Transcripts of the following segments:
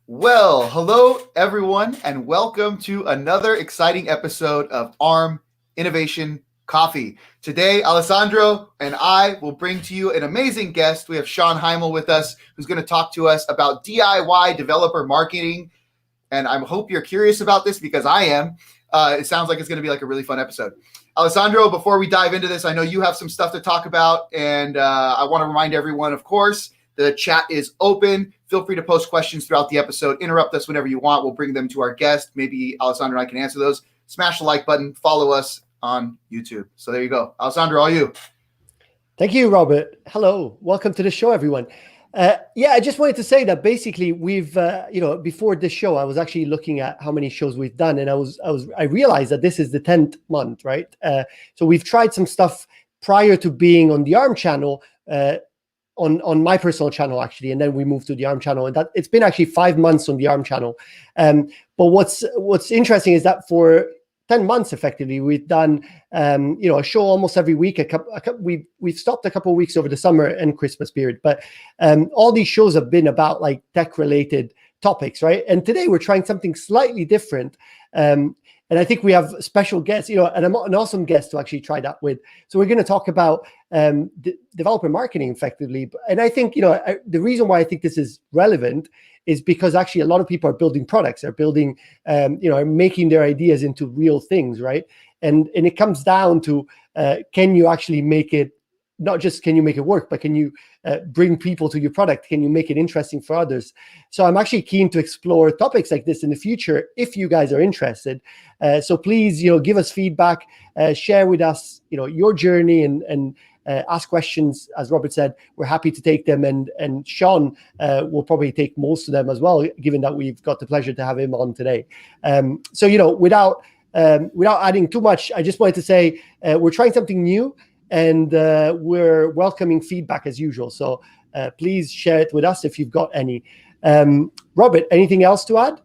Well, hello everyone, and welcome to another exciting episode of ARM Innovation Coffee. Today, Alessandro and I will bring to you an amazing guest. We have Shawn Hymel with us, who's going to talk to us about DIY developer marketing. And I hope you're curious about this because I am. It sounds like it's going to be like a really fun episode. Alessandro, before we dive into this, I know you have some stuff to talk about, and I want to remind everyone, of course, the chat is open. Feel free to post questions throughout the episode. Interrupt us whenever you want. We'll bring them to our guest. Maybe Alessandro and I can answer those. Smash the like button. Follow us on YouTube. So there you go. Alessandro, all you. Thank you, Robert. Hello. Welcome to the show, everyone. I just wanted to say that basically we've, before this show, I was actually looking at how many shows we've done, and I realized that this is the 10th month, right? So we've tried some stuff prior to being on the ARM channel, on my personal channel actually, and then we moved to the ARM channel, and that it's been actually 5 months on the ARM channel. But what's interesting is that for 10 months, effectively, we've done, a show almost every week. We've stopped a couple of weeks over the summer and Christmas period, but all these shows have been about like tech-related topics, right? And today we're trying something slightly different. And I think we have special guests, and an awesome guest to actually try that with. So we're going to talk about developer marketing effectively. And I think, the reason why I think this is relevant is because actually a lot of people are building products, are building, making their ideas into real things, right? And it comes down to, can you actually make it, not just can you make it work, but can you bring people to your product? Can you make it interesting for others? So I'm actually keen to explore topics like this in the future if you guys are interested. So please, give us feedback, share with us, your journey and ask questions. As Robert said, we're happy to take them, and Shawn will probably take most of them as well, given that we've got the pleasure to have him on today. Without adding too much, I just wanted to say we're trying something new, and we're welcoming feedback as usual. So please share it with us if you've got any. Robert, anything else to add?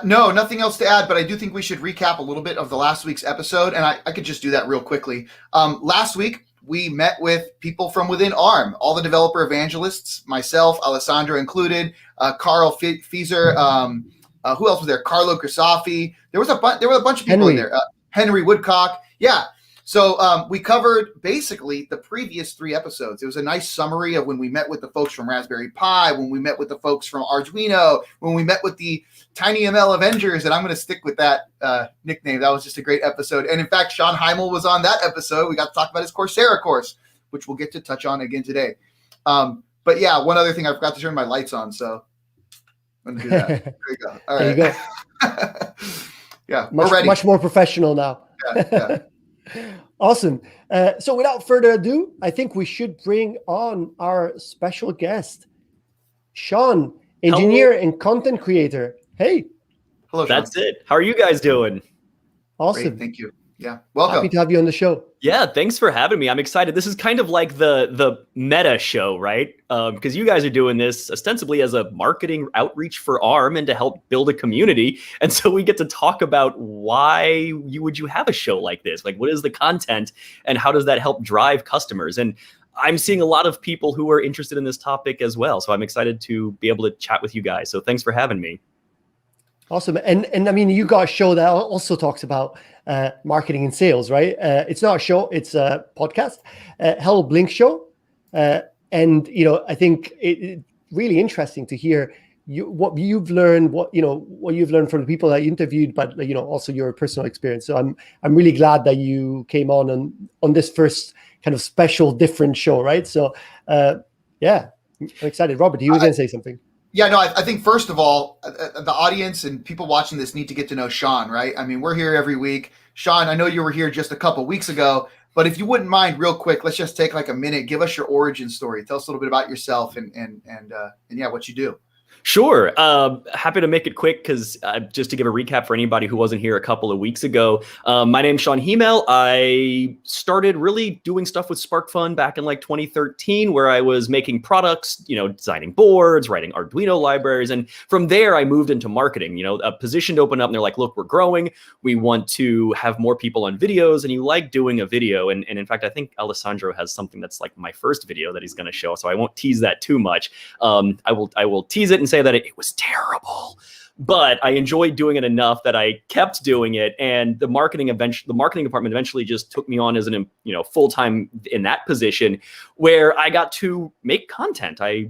No, nothing else to add, but I do think we should recap a little bit of the last week's episode, and I could just do that real quickly. Last week, we met with people from within ARM, all the developer evangelists, myself, Alessandro included, Carl Fieser, who else was there? Carlo Grisafi. There were a bunch of people in there. Henry Woodcock. Yeah. So we covered basically the previous 3 episodes. It was a nice summary of when we met with the folks from Raspberry Pi, when we met with the folks from Arduino, when we met with the TinyML Avengers, and I'm going to stick with that nickname. That was just a great episode. And in fact, Shawn Hymel was on that episode. We got to talk about his Coursera course, which we'll get to touch on again today. But yeah, one other thing, I forgot to turn my lights on, so I'm going to do that. There you go. All right. There you go. Yeah, we're ready. Much more professional now. Yeah. Awesome. So without further ado, I think we should bring on our special guest, Shawn, engineer and content creator. Hey. Hello, Shawn. That's it. How are you guys doing? Awesome. Great, thank you. Yeah, welcome. Happy to have you on the show. Yeah, thanks for having me. I'm excited. This is kind of like the meta show, right? Because you guys are doing this ostensibly as a marketing outreach for ARM and to help build a community. And so we get to talk about why would you have a show like this? Like, what is the content and how does that help drive customers? And I'm seeing a lot of people who are interested in this topic as well. So I'm excited to be able to chat with you guys. So thanks for having me. Awesome. And I mean, you got a show that also talks about marketing and sales, right? It's not a show, it's a podcast, Hello Blink Show. And, I think it's really interesting to hear what you've learned, what you've learned from the people that you interviewed, but, also your personal experience. So I'm really glad that you came on this first kind of special, different show, right? So, I'm excited. Robert, you were going to say something. Yeah, no, I think first of all, the audience and people watching this need to get to know Shawn, right? I mean, we're here every week. Shawn, I know you were here just a couple weeks ago, but if you wouldn't mind real quick, let's just take like a minute, give us your origin story. Tell us a little bit about yourself and what you do. Sure. Happy to make it quick because just to give a recap for anybody who wasn't here a couple of weeks ago, my name's Shawn Hymel. I started really doing stuff with SparkFun back in like 2013, where I was making products, designing boards, writing Arduino libraries. And from there, I moved into marketing. A position opened up and they're like, look, we're growing. We want to have more people on videos. And you like doing a video. And in fact, I think Alessandro has something that's like my first video that he's going to show. So I won't tease that too much. I will tease it and say that it was terrible, but I enjoyed doing it enough that I kept doing it. And the marketing department eventually just took me on as an, full-time in that position, where I got to make content. I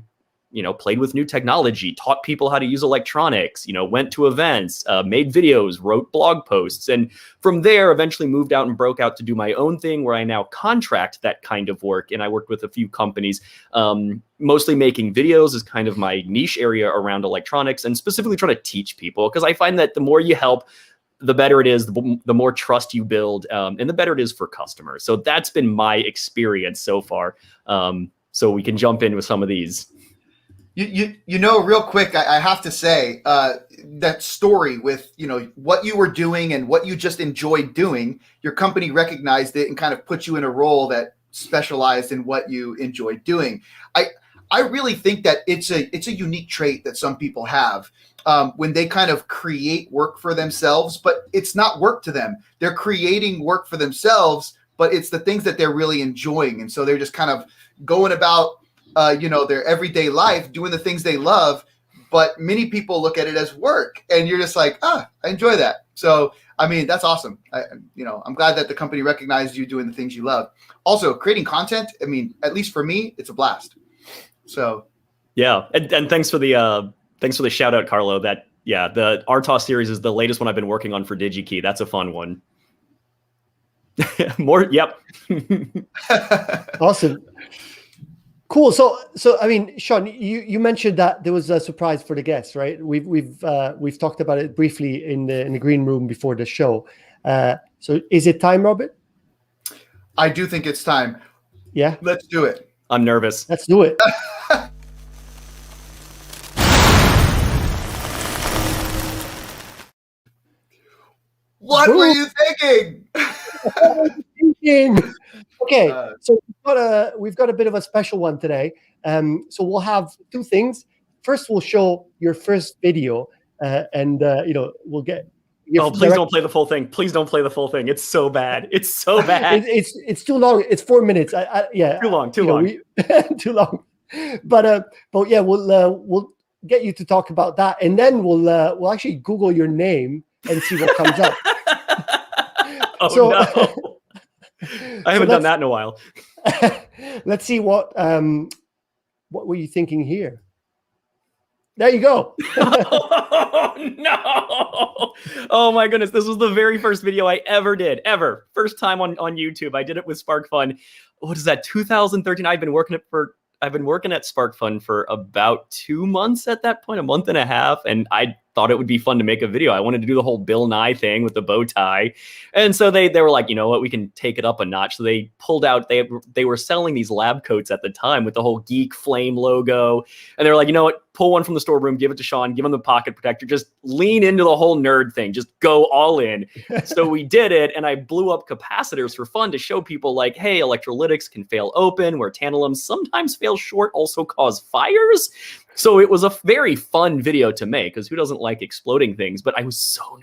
played with new technology, taught people how to use electronics, went to events, made videos, wrote blog posts. And from there, eventually moved out and broke out to do my own thing, where I now contract that kind of work. And I worked with a few companies, mostly making videos is kind of my niche area around electronics, and specifically trying to teach people, because I find that the more you help, the better it is, the more trust you build, and the better it is for customers. So that's been my experience so far. So we can jump in with some of these. Real quick, I have to say that story with, what you were doing and what you just enjoyed doing, your company recognized it and kind of put you in a role that specialized in what you enjoyed doing. I really think that it's a unique trait that some people have when they kind of create work for themselves, but it's not work to them. They're creating work for themselves, but it's the things that they're really enjoying. And so they're just kind of going about their everyday life, doing the things they love, but many people look at it as work, and you're just like, I enjoy that. So, I mean, that's awesome. I'm glad that the company recognized you doing the things you love. Also, creating content, I mean, at least for me, it's a blast. So, yeah. And thanks for the shout out, Carlo. The RTOS series is the latest one I've been working on for DigiKey. That's a fun one. More. Yep. Awesome. Cool. So I mean, Shawn, you mentioned that there was a surprise for the guests, right? We've talked about it briefly in the green room before the show. So is it time, Robert? I do think it's time. Yeah. Let's do it. I'm nervous. Let's do it. What were you thinking? Okay, so we've got a bit of a special one today. So we'll have two things. First, we'll show your first video, and we'll get. Oh, please don't play the full thing. Please don't play the full thing. It's so bad. It's so bad. It's too long. It's 4 minutes. Yeah. Too long. Too long. Too long. But yeah, we'll get you to talk about that, and then we'll actually Google your name and see what comes up. Oh no. I haven't done that in a while. Let's see what were you thinking here? There you go. Oh no! Oh my goodness! This was the very first video I ever did, ever. First time on YouTube. I did it with SparkFun. What is that? 2013. I've been working at SparkFun for about 2 months at that point, a month and a half, and I thought it would be fun to make a video. I wanted to do the whole Bill Nye thing with the bow tie. And so they were like, you know what, we can take it up a notch. So they pulled out, they were selling these lab coats at the time with the whole Geek Flame logo. And they were like, you know what, pull one from the storeroom, give it to Shawn, give him the pocket protector, just lean into the whole nerd thing, just go all in. So we did it, and I blew up capacitors for fun to show people like, hey, electrolytics can fail open, where tantalums sometimes fail short, also cause fires. So it was a very fun video to make, because who doesn't like exploding things? But I was so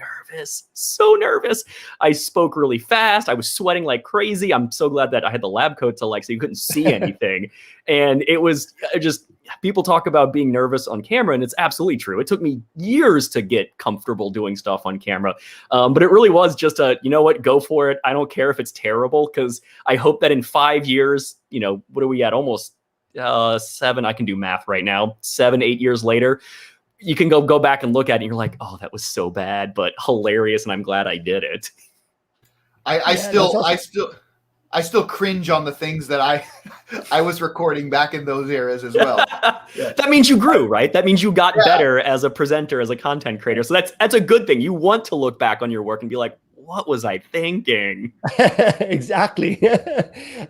nervous. I spoke really fast. I was sweating like crazy. I'm so glad that I had the lab coat to so you couldn't see anything. And it was just, people talk about being nervous on camera, and it's absolutely true. It took me years to get comfortable doing stuff on camera. But it really was just you know what, go for it. I don't care if it's terrible, because I hope that in 5 years, what are we at? Almost 7, I can do math right now, 7, 8 years later, you can go back and look at it and you're like, oh, that was so bad, but hilarious. And I'm glad I did it. I still cringe on the things that I was recording back in those eras as well. Yeah. That means you grew, right? That means you got better as a presenter, as a content creator. So that's a good thing. You want to look back on your work and be like, what was I thinking? Exactly.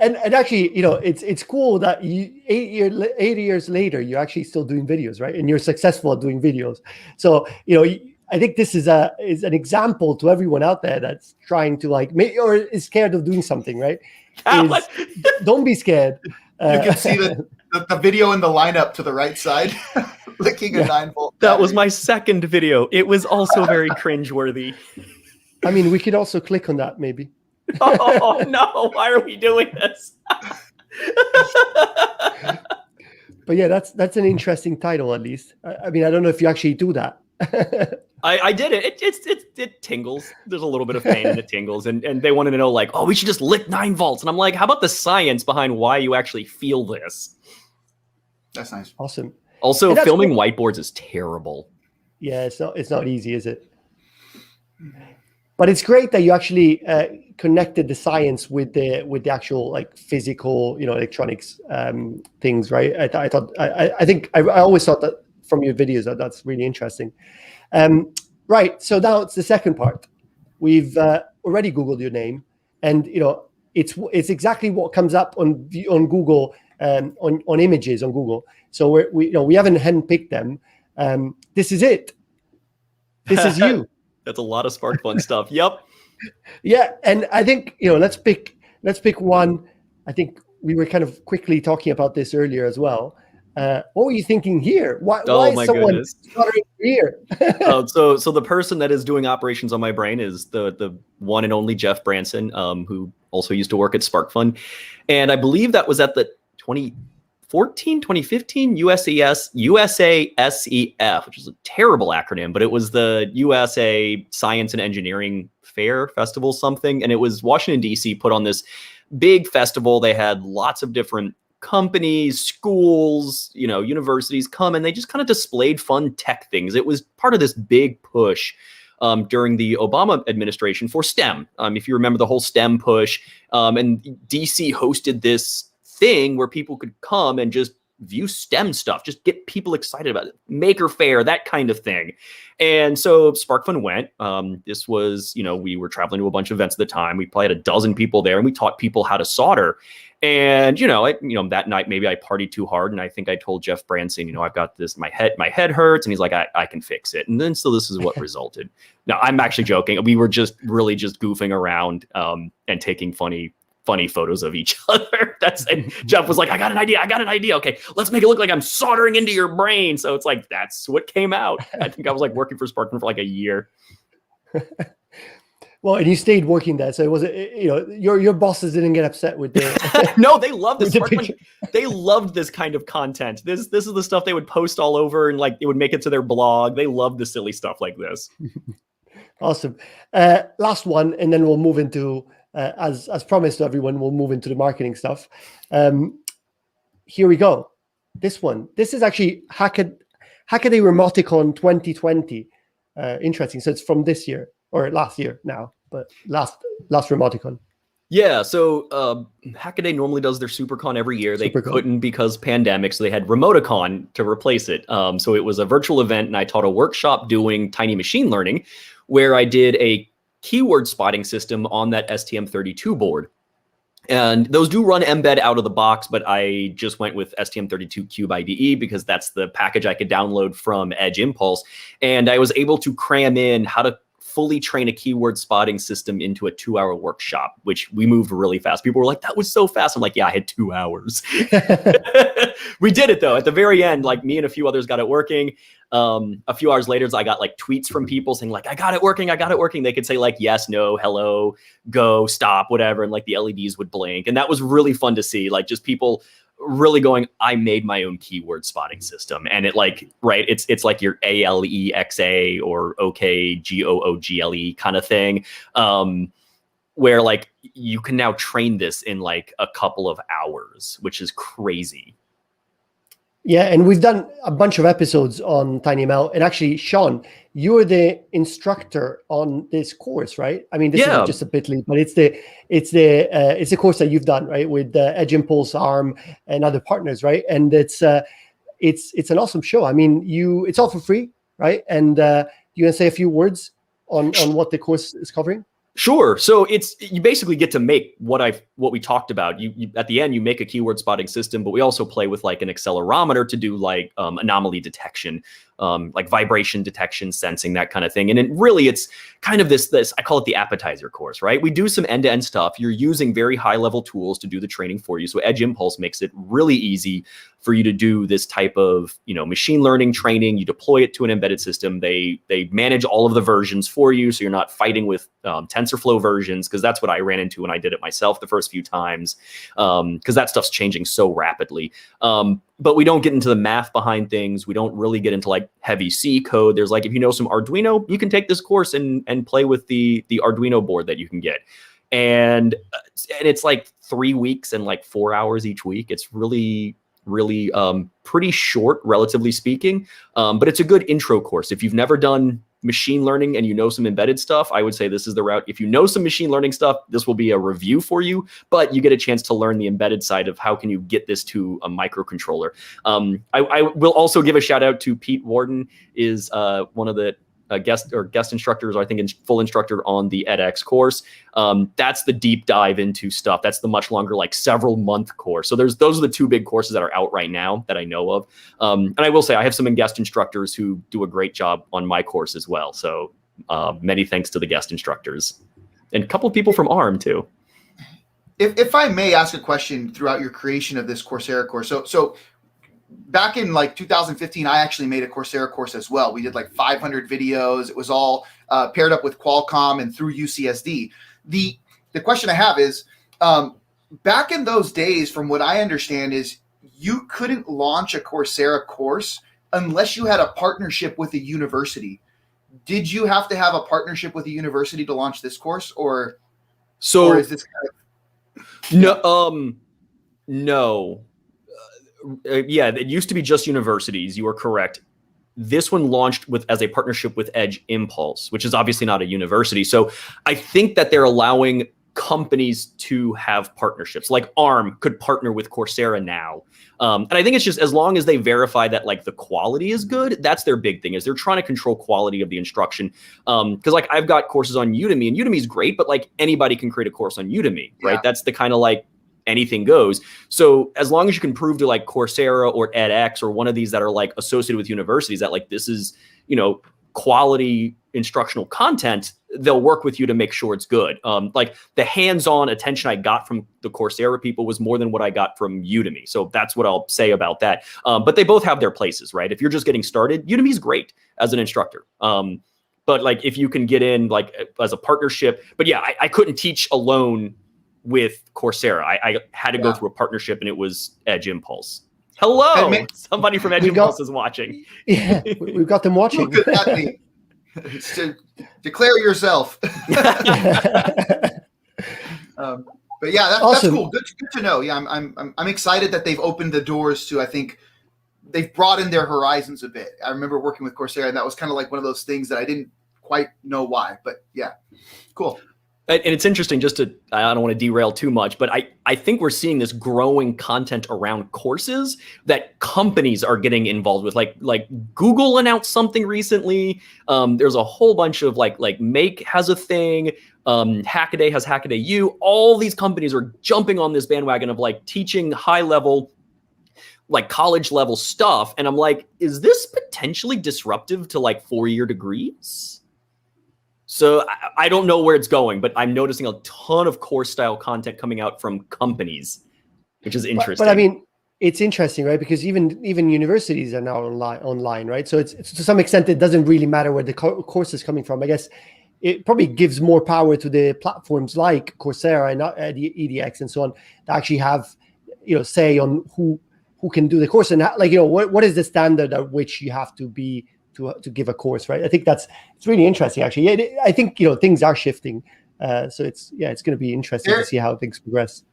and actually, it's cool that 8 years later, you're actually still doing videos, right? And you're successful at doing videos. So, I think this is an example to everyone out there that's trying to or is scared of doing something, right? Don't be scared. You can see the video in the lineup to the right side, licking a 9-volt. That was my second video. It was also very cringeworthy. I mean, we could also click on that, maybe. Oh no! Why are we doing this? But yeah, that's an interesting title at least. I mean, I don't know if you actually do that. I did it. It tingles. There's a little bit of pain and it tingles. And they wanted to know like, oh, we should just lick 9 volts. And I'm like, how about the science behind why you actually feel this? That's nice. Awesome. Also, filming whiteboards is terrible. Yeah, it's not easy, is it? But it's great that you actually connected the science with the actual like physical, electronics things, right? I think I always thought that from your videos that's really interesting. Right. So now it's the second part. We've already Googled your name, and it's exactly what comes up on Google on images on Google. So we haven't handpicked them. This is it. This is you. That's a lot of Spark Fun stuff. Yep. Yeah, and I think let's pick one. I think we were kind of quickly talking about this earlier as well. What were you thinking here? Why is someone stuttering here? So the person that is doing operations on my brain is the one and only Jeff Branson, who also used to work at Spark Fun, and I believe that was at the 2015 USA SEF, which is a terrible acronym, but it was the USA Science and Engineering Fair Festival something. And it was Washington, D.C. put on this big festival. They had lots of different companies, schools, universities come, and they just kind of displayed fun tech things. It was part of this big push during the Obama administration for STEM. If you remember the whole STEM push, and DC hosted this thing where people could come and just view STEM stuff, just get people excited about it, Maker Faire, that kind of thing. And so Spark Fun went. This was, we were traveling to a bunch of events at the time. We probably had a dozen people there, and we taught people how to solder. And that night maybe I partied too hard, and I think I told Jeff Branson, I've got this, my head hurts, and he's like, I can fix it. And then so this is what resulted. Now I'm actually joking. We were just really just goofing around and taking funny photos of each other. And Jeff was like, I got an idea. Okay, let's make it look like I'm soldering into your brain. So it's like, that's what came out. I think I was like working for Sparkman for like a year. Well, and you stayed working there, so it was your bosses didn't get upset with the no, they loved this. They loved this kind of content. This is the stuff they would post all over, and like it would make it to their blog. They loved the silly stuff like this. Awesome. Last one, and then we'll move into as promised to everyone, we'll move into the marketing stuff. Here we go. This is actually Hackaday Remoticon 2020. Interesting. So it's from this year or last year now, but last Remoticon. Yeah, so Hackaday normally does their SuperCon every year. They couldn't because pandemic, so they had Remoticon to replace it. So it was a virtual event, and I taught a workshop doing tiny machine learning, where I did a keyword spotting system on that STM32 board. And those do run embed out of the box, but I just went with STM32 Cube IDE because that's the package I could download from Edge Impulse. And I was able to cram in how to fully train a keyword spotting system into a 2-hour workshop, which we moved really fast. People were like, that was so fast. I'm like, yeah, I had 2 hours. We did it though. At the very end, like me and a few others got it working. A few hours later, I got like tweets from people saying like, I got it working. They could say like, yes, no, hello, go, stop, whatever. And like the LEDs would blink. And that was really fun to see, like just people really going, I made my own keyword spotting system. And it like, right, it's like your ALEXA or OKGOOGLE kind of thing, where like you can now train this in like a couple of hours, which is crazy. Yeah, and we've done a bunch of episodes on TinyML, and actually, Shawn, you're the instructor on this course, right? I mean, this is just a bit, but it's the course that you've done, right, with Edge Impulse, ARM, and other partners, right? And it's an awesome show. I mean, it's all for free, right? And you want to say a few words on what the course is covering? Sure. So you basically get to make what we talked about. You at the end, you make a keyword spotting system, but we also play with like an accelerometer to do like anomaly detection, like vibration detection, sensing, that kind of thing. And it's kind of this, I call it the appetizer course, right? We do some end-to-end stuff. You're using very high-level tools to do the training for you. So Edge Impulse makes it really easy for you to do this type of, machine learning training. You deploy it to an embedded system. They manage all of the versions for you, so you're not fighting with TensorFlow versions, because that's what I ran into when I did it myself the first few times, because that stuff's changing so rapidly. but we don't get into the math behind things. We don't really get into like heavy C code. There's like, if you know some Arduino, you can take this course and play with the Arduino board that you can get. And it's like 3 weeks and like 4 hours each week. It's really pretty short, relatively speaking. But it's a good intro course. If you've never done machine learning and you know some embedded stuff, I would say this is the route. If you know some machine learning stuff, this will be a review for you, but you get a chance to learn the embedded side of how can you get this to a microcontroller. I will also give a shout out to Pete Warden, is one of the guest instructors, or I think full instructor on the edX course. That's the deep dive into stuff. That's the much longer, like several month course. So those are the two big courses that are out right now that I know of. And I will say I have some guest instructors who do a great job on my course as well. So many thanks to the guest instructors and a couple of people from ARM too. If I may ask a question throughout your creation of this Coursera course. So back in like 2015, I actually made a Coursera course as well. We did like 500 videos. It was all paired up with Qualcomm and through UCSD. The question I have is, back in those days, from what I understand, is you couldn't launch a Coursera course unless you had a partnership with a university. Did you have to have a partnership with a university to launch this course, or is this kind of... No. Yeah, it used to be just universities. You are correct. This one launched as a partnership with Edge Impulse, which is obviously not a university. So I think that they're allowing companies to have partnerships. Like ARM could partner with Coursera now. And I think it's just as long as they verify that like the quality is good, that's their big thing, is they're trying to control quality of the instruction. Because like I've got courses on Udemy, and Udemy is great, but like anybody can create a course on Udemy, right? Yeah. That's the kind of like anything goes. So as long as you can prove to like Coursera or edX or one of these that are like associated with universities that like this is, quality instructional content, they'll work with you to make sure it's good. Like the hands-on attention I got from the Coursera people was more than what I got from Udemy. So that's what I'll say about that. But they both have their places, right? If you're just getting started, Udemy's great as an instructor. But like if you can get in like as a partnership, but yeah, I couldn't teach alone with Coursera. I had to go through a partnership, and it was Edge Impulse. Hello, somebody from Edge Impulse is watching. Yeah, we've got them watching. Look at that. Declare yourself. But yeah, that's Awesome. cool. Good to know. Yeah, I'm excited that they've opened the doors to. I think they've broadened their horizons a bit. I remember working with Coursera, and that was kind of like one of those things that I didn't quite know why. But yeah, cool. And it's interesting, I don't want to derail too much, but I think we're seeing this growing content around courses that companies are getting involved with. Like Google announced something recently. There's a whole bunch of like Make has a thing. Hackaday has Hackaday U. All these companies are jumping on this bandwagon of like teaching high level, like college level stuff. And I'm like, is this potentially disruptive to like 4-year degrees? So I don't know where it's going, but I'm noticing a ton of course style content coming out from companies, which is interesting. But I mean, it's interesting, right? Because even universities are now online, right? So it's to some extent, it doesn't really matter where the course is coming from. I guess it probably gives more power to the platforms like Coursera and EDX and so on to actually have, say on who can do the course and like, what is the standard at which you have to be to give a course, right? I think it's really interesting, actually. Yeah, I think things are shifting, so it's going to be interesting to see how things progress.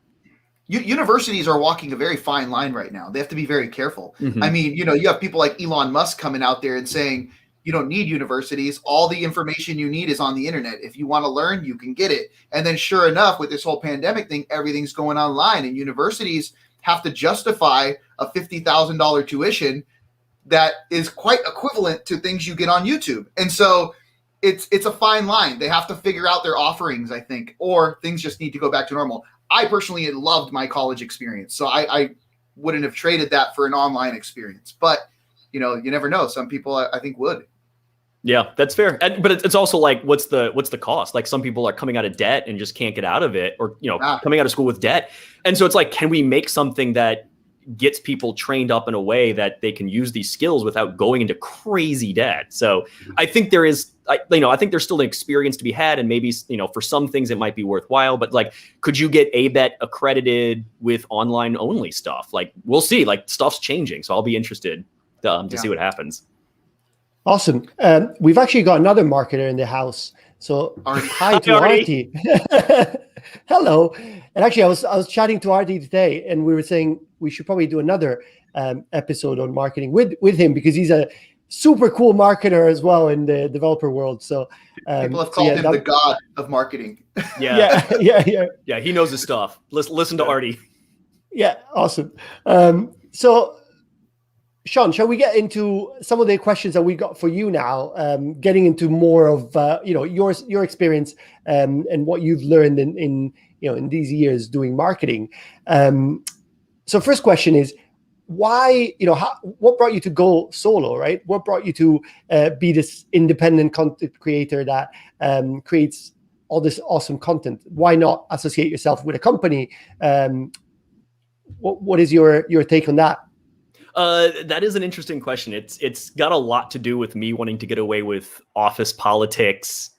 Universities are walking a very fine line right now. They have to be very careful. Mm-hmm. I mean, you have people like Elon Musk coming out there and saying you don't need universities. All the information you need is on the internet. If you want to learn, you can get it. And then, sure enough, with this whole pandemic thing, everything's going online, and universities have to justify a $50,000 tuition that is quite equivalent to things you get on YouTube. And so it's a fine line. They have to figure out their offerings, I think, or things just need to go back to normal. I personally loved my college experience, so I wouldn't have traded that for an online experience. But, you never know. Some people, I think, would. Yeah, that's fair. But it's also like, what's the cost? Like some people are coming out of debt and just can't get out of it, or, coming out of school with debt. And so it's like, can we make something that gets people trained up in a way that they can use these skills without going into crazy debt. So I think there is, I think there's still an experience to be had, and maybe, for some things it might be worthwhile, but like, could you get ABET accredited with online only stuff? Like, we'll see, like, stuff's changing. So I'll be interested to see what happens. Awesome. We've actually got another marketer in the house. So hi to Artie. Hello. And actually, I was chatting to Artie today, and we were saying we should probably do another episode on marketing with him, because he's a super cool marketer as well in the developer world. So people have called him the god of marketing. Yeah. He knows his stuff. Listen to Artie. Yeah, awesome. So, Shawn, shall we get into some of the questions that we got for you now? Getting into more of your experience and what you've learned in these years doing marketing. So, first question is, why? What brought you to go solo? Right? What brought you to be this independent content creator that creates all this awesome content? Why not associate yourself with a company? What is your take on that? That is an interesting question. It's got a lot to do with me wanting to get away with office politics,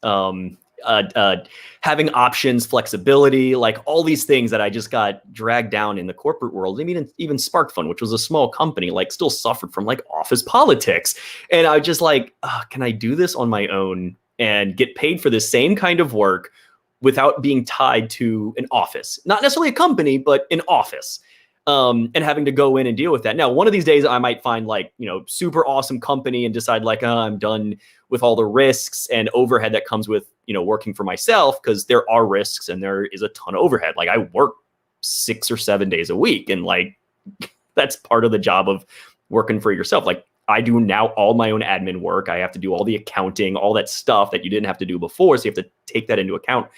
having options, flexibility, like all these things that I just got dragged down in the corporate world. I mean, even SparkFun, which was a small company, like still suffered from like office politics. And I just like, can I do this on my own and get paid for the same kind of work without being tied to an office? Not necessarily a company, but an office. And having to go in and deal with that. Now, one of these days I might find like, super awesome company and decide like, I'm done with all the risks and overhead that comes with, working for myself, because there are risks and there is a ton of overhead. Like, I work 6 or 7 days a week, and like, that's part of the job of working for yourself. Like, I do now all my own admin work. I have to do all the accounting, all that stuff that you didn't have to do before. So you have to take that into account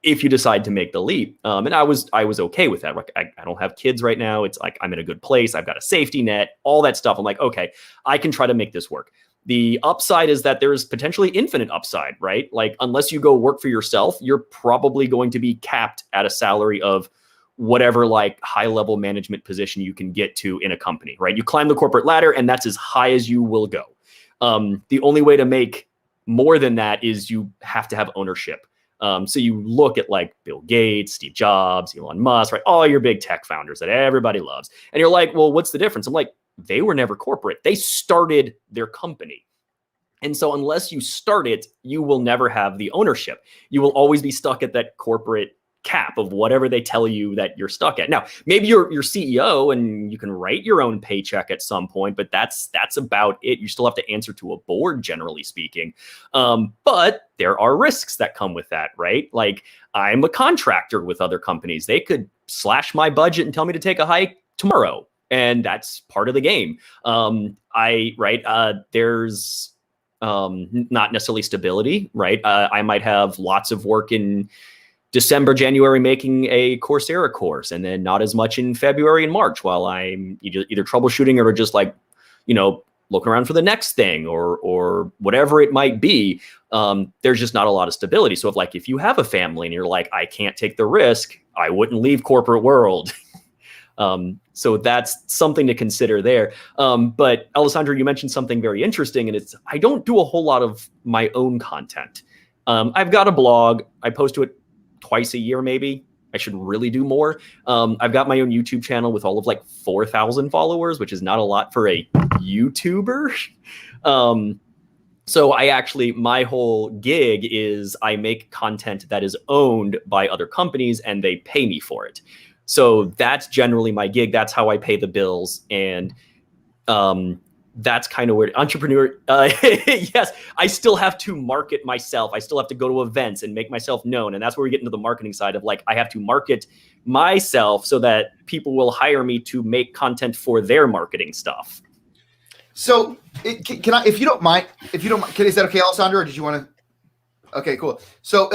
if you decide to make the leap. And I was okay with that. Like, I don't have kids right now. It's like, I'm in a good place. I've got a safety net, all that stuff. I'm like, okay, I can try to make this work. The upside is that there's potentially infinite upside, right? Like, unless you go work for yourself, you're probably going to be capped at a salary of whatever like high level management position you can get to in a company, right? You climb the corporate ladder and that's as high as you will go. The only way to make more than that is you have to have ownership. So you look at like Bill Gates, Steve Jobs, Elon Musk, right? All your big tech founders that everybody loves. And you're like, well, what's the difference? I'm like, they were never corporate. They started their company. And so unless you start it, you will never have the ownership. You will always be stuck at that corporate cap of whatever they tell you that you're stuck at. Now, maybe you're CEO and you can write your own paycheck at some point, but that's about it. You still have to answer to a board, generally speaking. But there are risks that come with that, right? Like, I'm a contractor with other companies. They could slash my budget and tell me to take a hike tomorrow. And that's part of the game. There's not necessarily stability, right? I might have lots of work in December, January, making a Coursera course, and then not as much in February and March while I'm either troubleshooting or just like, looking around for the next thing or whatever it might be. There's just not a lot of stability. So if you have a family and you're like, I can't take the risk, I wouldn't leave corporate world. So that's something to consider there. But Alessandro, you mentioned something very interesting, and it's, I don't do a whole lot of my own content. I've got a blog. I post to it twice a year, maybe. I should really do more. I've got my own YouTube channel with all of like 4,000 followers, which is not a lot for a YouTuber. So my whole gig is I make content that is owned by other companies and they pay me for it. So that's generally my gig. That's how I pay the bills. And that's kind of weird. Entrepreneur, yes, I still have to market myself. I still have to go to events and make myself known. And that's where we get into the marketing side of like, I have to market myself so that people will hire me to make content for their marketing stuff. So can I, if you don't mind, is that okay, Alessandro, or did you want to? Okay, cool. So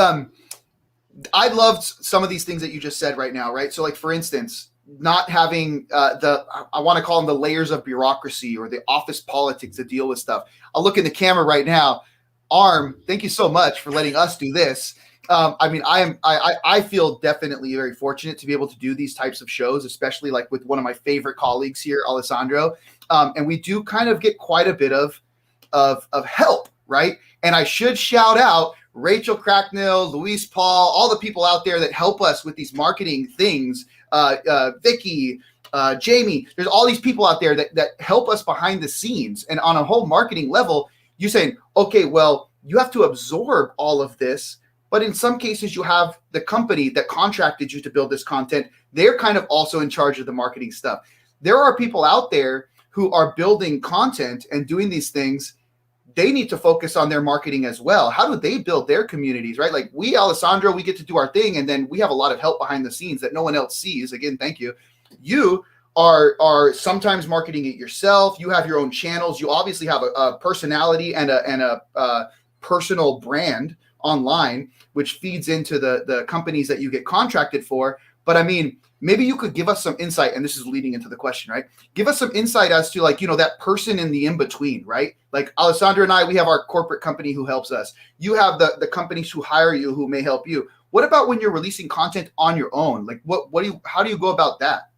I loved some of these things that you just said right now, right? So like, for instance, not having I want to call them the layers of bureaucracy or the office politics to deal with stuff. I'll look in the camera right now. Arm, thank you so much for letting us do this. I mean, I feel definitely very fortunate to be able to do these types of shows, especially like with one of my favorite colleagues here, Alessandro. And we do kind of get quite a bit of help, right? And I should shout out Rachel Cracknell, Luis Paul, all the people out there that help us with these marketing things. Vicky, Jamie, there's all these people out there that help us behind the scenes. And on a whole marketing level, you're saying, okay, well, you have to absorb all of this. But in some cases, you have the company that contracted you to build this content. They're kind of also in charge of the marketing stuff. There are people out there who are building content and doing these things. They need to focus on their marketing as well. How do they build their communities, right? Like we, Alessandro, we get to do our thing, and then we have a lot of help behind the scenes that no one else sees. Again, thank you. You are sometimes marketing it yourself. You have your own channels. You obviously have a personality and a personal brand online, which feeds into the companies that you get contracted for. But I mean, maybe you could give us some insight, and this is leading into the question, right? Give us some insight as to like, that person in the in-between, right? Like Alessandro and I, we have our corporate company who helps us. You have the companies who hire you who may help you. What about when you're releasing content on your own? Like how do you go about that?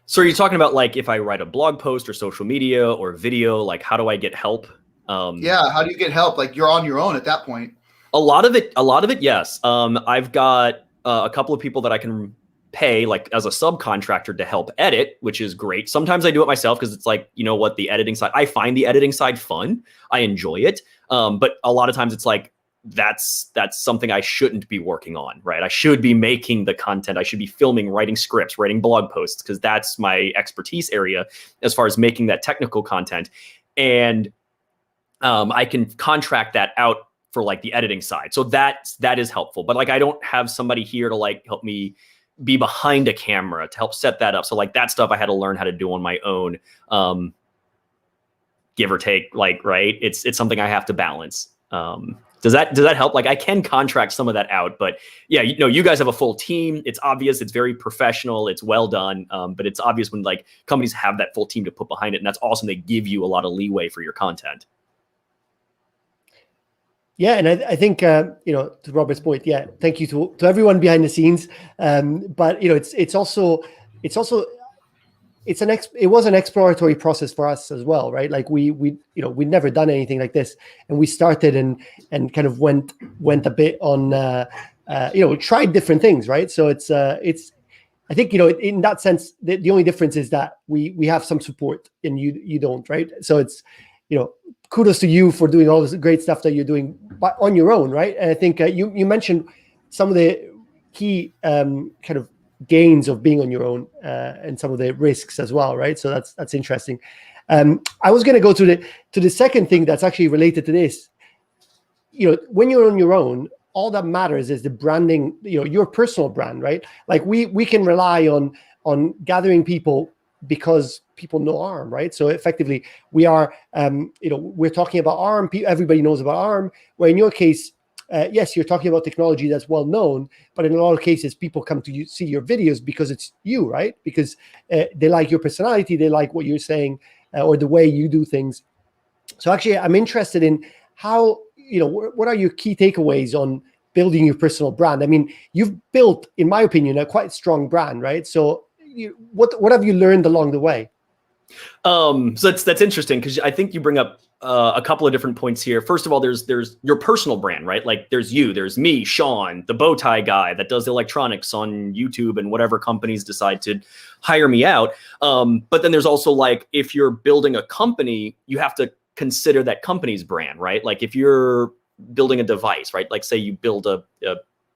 So are you talking about like if I write a blog post or social media or video, like how do I get help? Yeah, how do you get help? Like you're on your own at that point. A lot of it, yes. I've got a couple of people that I can pay like as a subcontractor to help edit, which is great. Sometimes I do it myself because it's like, the editing side, I find the editing side fun. I enjoy it. But a lot of times it's like, that's something I shouldn't be working on, right? I should be making the content. I should be filming, writing scripts, writing blog posts, because that's my expertise area as far as making that technical content. And I can contract that out for like the editing side. So that is helpful. But like, I don't have somebody here to like help me be behind a camera to help set that up. So like that stuff I had to learn how to do on my own, give or take, like, right. It's something I have to balance. Does that help? Like I can contract some of that out, but yeah, you guys have a full team. It's obvious. It's very professional. It's well done. But it's obvious when like companies have that full team to put behind it. And that's awesome. They give you a lot of leeway for your content. Yeah, and I think to Robert's point, yeah, thank you to everyone behind the scenes. But it was an exploratory process for us as well, right? Like we'd never done anything like this, and we started and kind of went a bit on tried different things, right? So it's I think in that sense the only difference is that we have some support and you don't, right? So it's kudos to you for doing all this great stuff that you're doing on your own, right? And I think you mentioned some of the key kind of gains of being on your own and some of the risks as well, right? So that's interesting. I was going to go to the second thing that's actually related to this. When you're on your own, all that matters is the branding, your personal brand, right? Like we can rely on gathering people because people know ARM, right? So effectively, we are, we're talking about ARM. Everybody knows about ARM. Where in your case, yes, you're talking about technology that's well known, but in a lot of cases, people come to see your videos because it's you, right? Because they like your personality, they like what you're saying, or the way you do things. So actually, I'm interested in how, what are your key takeaways on building your personal brand? I mean, you've built, in my opinion, a quite strong brand, right? So what have you learned along the way? So that's interesting because I think you bring up a couple of different points here. First of all, there's your personal brand, right? Like there's me, Shawn, the bow tie guy that does the electronics on YouTube and whatever companies decide to hire me out. But then there's also like, if you're building a company, you have to consider that company's brand, right? Like if you're building a device, right? Like say you build a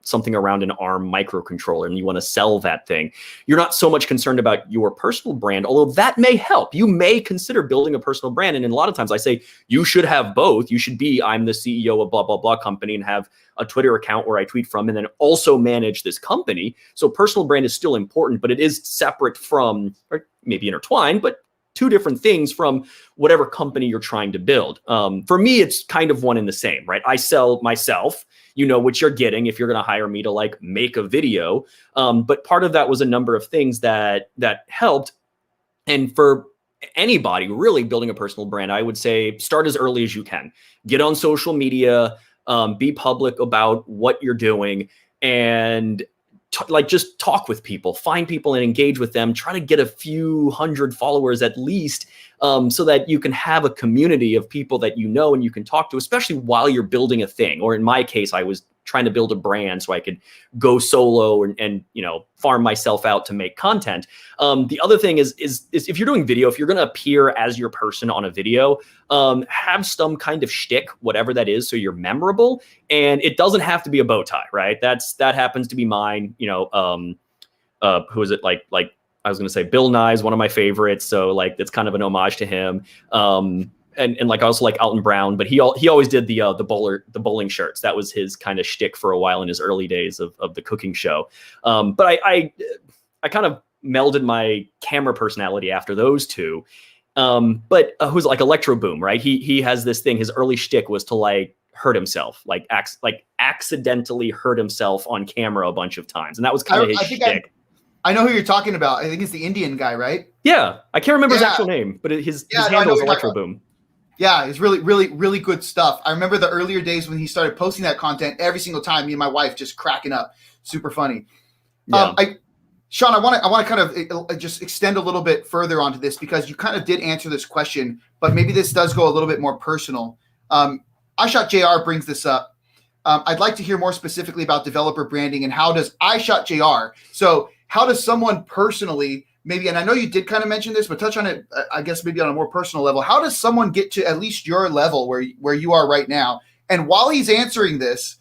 something around an ARM microcontroller and you want to sell that thing. You're not so much concerned about your personal brand, although that may help. You may consider building a personal brand. And in a lot of times I say, you should have both. You should be, I'm the CEO of blah, blah, blah company and have a Twitter account where I tweet from and then also manage this company. So personal brand is still important, but it is separate from, or maybe intertwined, but two different things from whatever company you're trying to build. For me, it's kind of one and the same, right? I sell myself, what you're getting if you're going to hire me to like make a video. But part of that was a number of things that helped. And for anybody really building a personal brand, I would say start as early as you can. Get on social media, Be public about what you're doing, and just talk with people, find people and engage with them. Try to get a few hundred followers at least, so that you can have a community of people that you know and you can talk to, especially while you're building a thing. Or in my case, I was trying to build a brand so I could go solo and farm myself out to make content. The other thing is if you're doing video, if you're going to appear as your person on a video, have some kind of shtick, whatever that is, so you're memorable. And it doesn't have to be a bow tie, right? That happens to be mine. Who is it? Like I was going to say Bill Nye is one of my favorites. So like, it's kind of an homage to him. And like I also like Alton Brown, but he always did the bowling shirts. That was his kind of shtick for a while in his early days of the cooking show. But I kind of melded my camera personality after those two. But who's like Electro Boom, right? He has this thing. His early shtick was to like hurt himself, like accidentally hurt himself on camera a bunch of times, and that was kind of his shtick. I know who you're talking about. I think it's the Indian guy, right? Yeah, I can't remember his actual name, but his handle is Electro Boom. Yeah, it's really, really, really good stuff. I remember the earlier days when he started posting that content every single time. Me and my wife just cracking up. Super funny. Yeah. Shawn, I want to kind of just extend a little bit further onto this, because you kind of did answer this question, but maybe this does go a little bit more personal. iShot JR brings this up. I'd like to hear more specifically about developer branding and how does iShot JR. So how does someone personally, maybe, and I know you did kind of mention this, but touch on it, I guess, maybe on a more personal level. How does someone get to at least your level where you are right now? And while he's answering this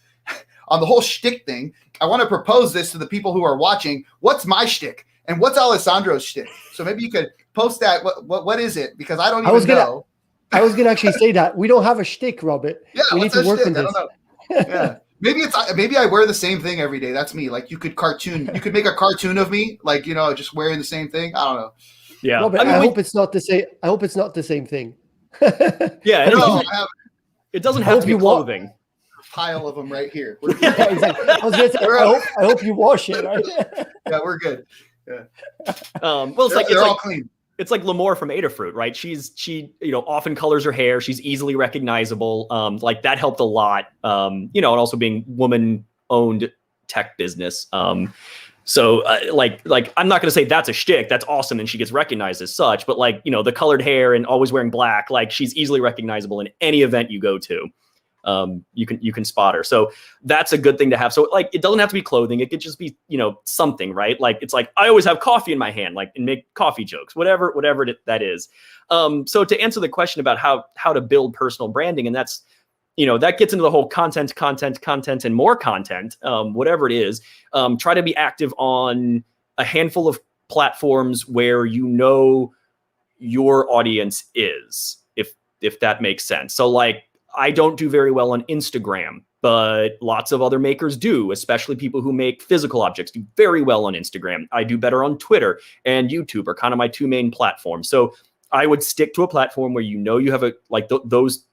on the whole shtick thing, I want to propose this to the people who are watching. What's my shtick? And what's Alessandro's shtick? So maybe you could post that. What is it? Because I don't even know. I was going to actually say that. We don't have a shtick, Robert. Yeah, we need to work on this. I don't know. Yeah. Maybe I wear the same thing every day. That's me. Like you could make a cartoon of me, like, just wearing the same thing. I don't know. Yeah. Robert, I hope it's not the same. I hope it's not the same thing. Yeah. It doesn't have to be clothing. Pile of them right here. Yeah, exactly. I was going to say, I hope you wash it. Right? Yeah, we're good. Yeah. Well, they're all clean. It's like Lamore from Adafruit, right? She often colors her hair. She's easily recognizable. Like that helped a lot. And also being woman-owned tech business. So like I'm not going to say that's a shtick. That's awesome, and she gets recognized as such. But like the colored hair and always wearing black, like she's easily recognizable in any event you go to. You can spot her. So that's a good thing to have. So like, it doesn't have to be clothing. It could just be, something, right? Like, it's like, I always have coffee in my hand, like, and make coffee jokes, whatever that is. So to answer the question about how to build personal branding, and that's, that gets into the whole content, and more content, whatever it is, try to be active on a handful of platforms where your audience is, if that makes sense. So like, I don't do very well on Instagram, but lots of other makers do, especially people who make physical objects do very well on Instagram. I do better on Twitter and YouTube are kind of my two main platforms. So I would stick to a platform where you have those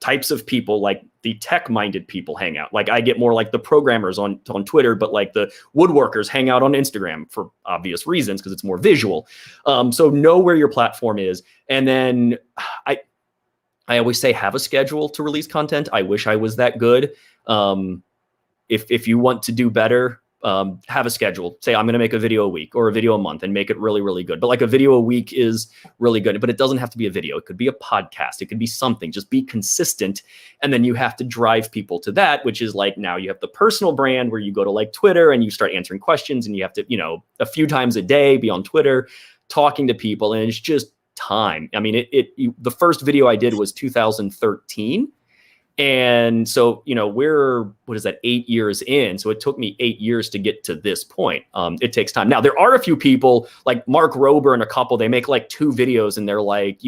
types of people, like the tech-minded people hang out. Like I get more like the programmers on Twitter, but like the woodworkers hang out on Instagram for obvious reasons because it's more visual. So know where your platform is. And then I always say have a schedule to release content. I wish I was that good. If you want to do better, have a schedule. Say I'm going to make a video a week or a video a month and make it really, really good. But like a video a week is really good, but it doesn't have to be a video. It could be a podcast. It could be something. Just be consistent. And then you have to drive people to that, which is like now you have the personal brand where you go to like Twitter and you start answering questions and you have to, a few times a day be on Twitter talking to people. And it's just time. I mean, the first video I did was 2013. And so, we're, 8 years in. So it took me 8 years to get to this point. It takes time. Now, there are a few people like Mark Rober and a couple, they make like 2 videos and they're like,